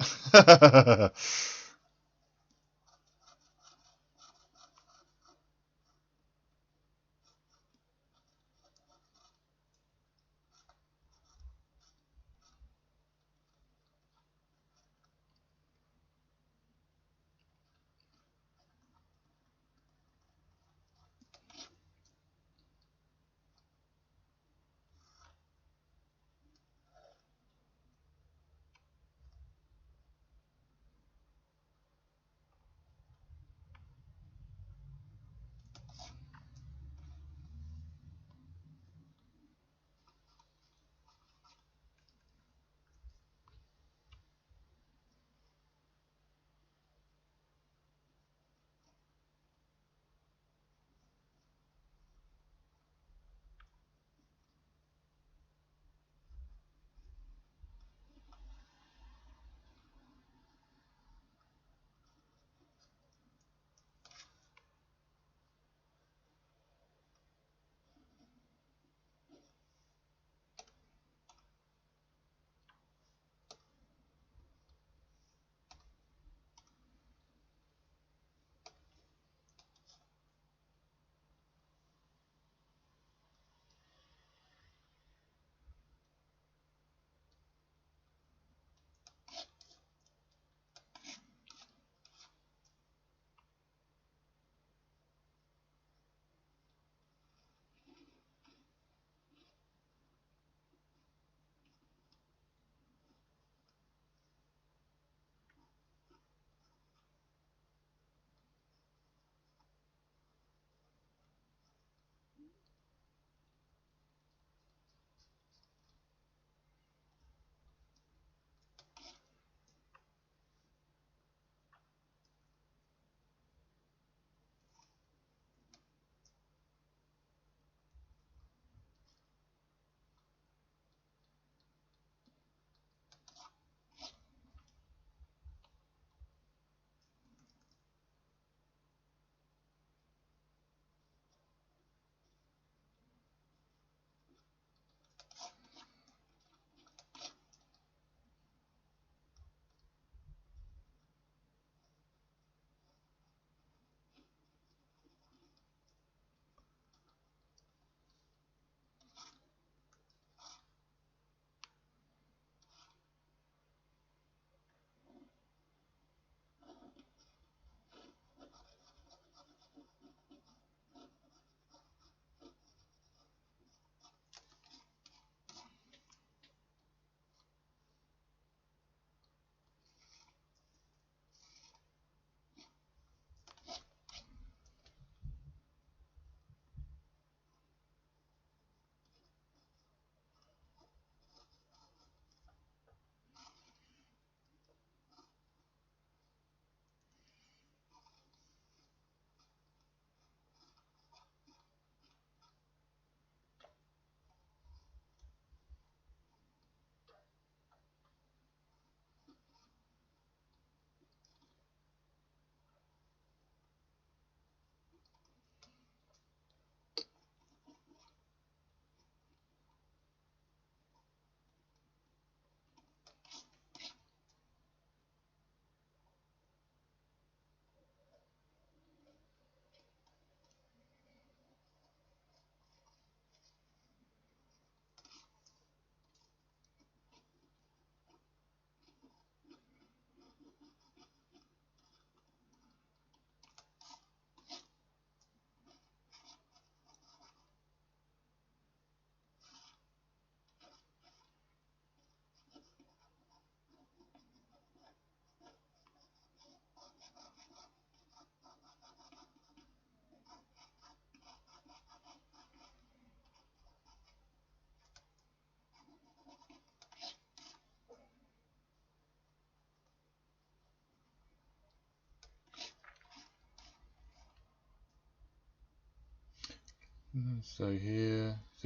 So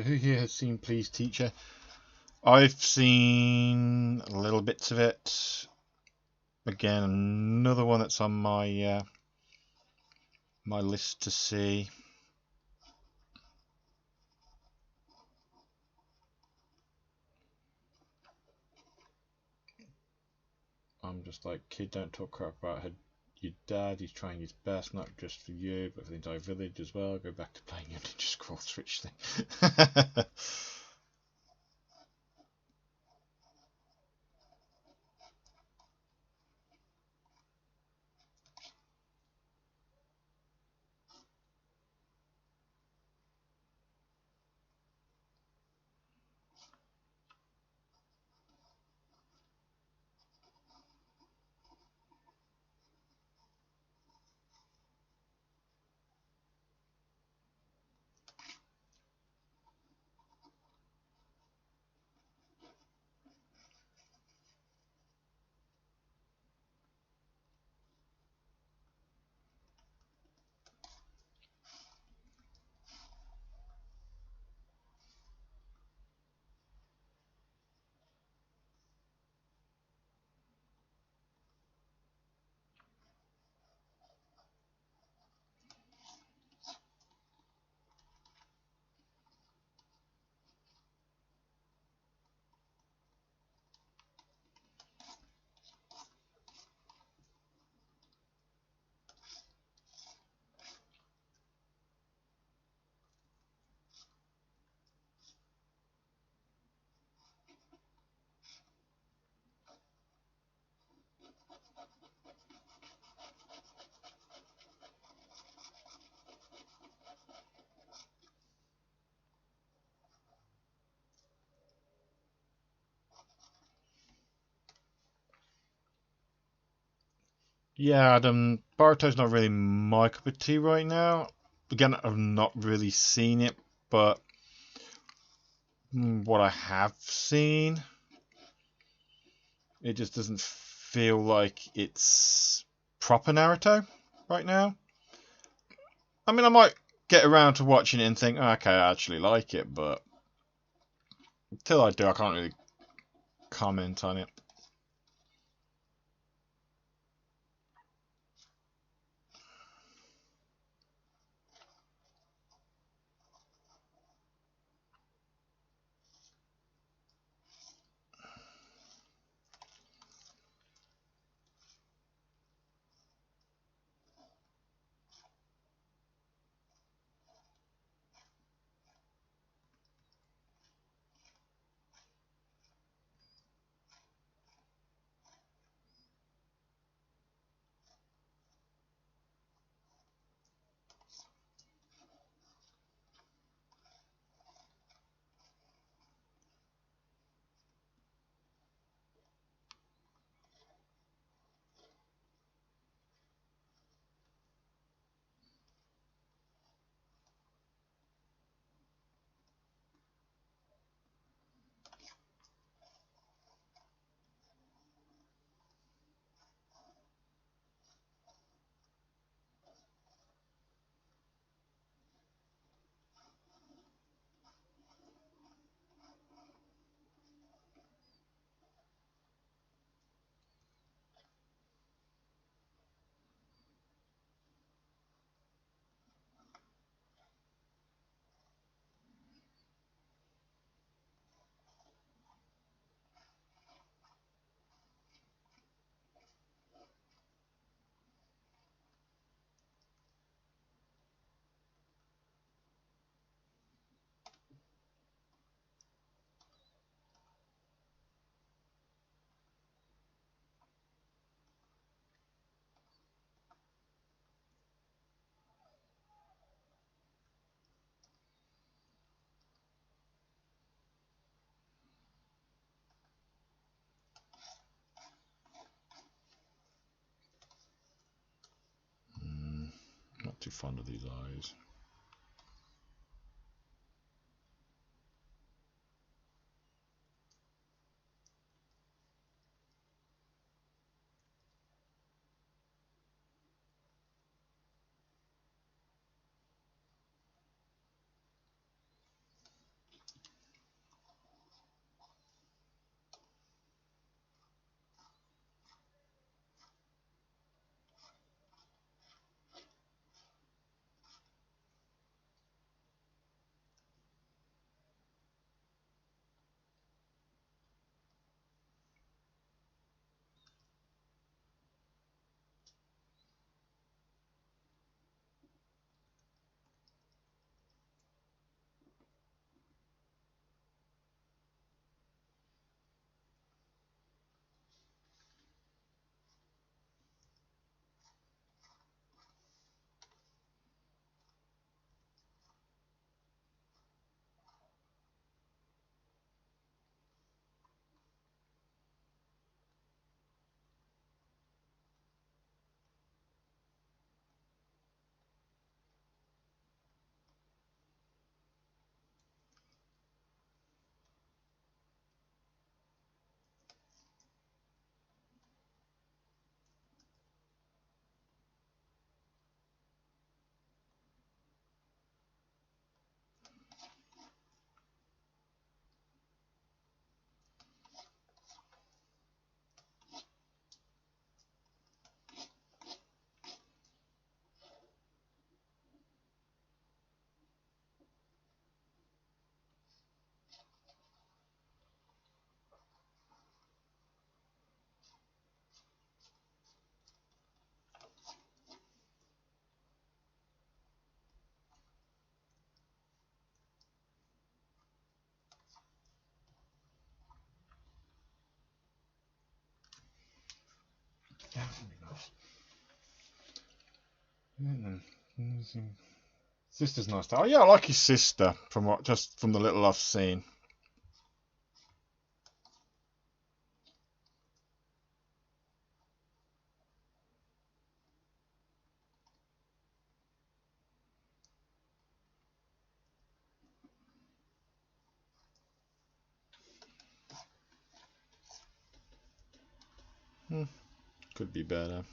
who here has seen Please Teacher? I've seen little bits of it. Again, another one that's on my my list to see. I'm just like, kid, don't talk crap about your dad. He's trying his best, not just for you, but for the entire village as well. Go back to playing your Ninja Scroll Switch thing. Yeah, Adam, Boruto's not really my cup of tea right now. Again, I've not really seen it, but what I have seen, it just doesn't feel like it's proper Naruto right now. I mean, I might get around to watching it and think, "Oh, okay, I actually like it," but until I do, I can't really comment on it. Not too fond of these eyes. Sister's nice. Oh yeah, I like his sister from what just from the little I've seen. Could be better.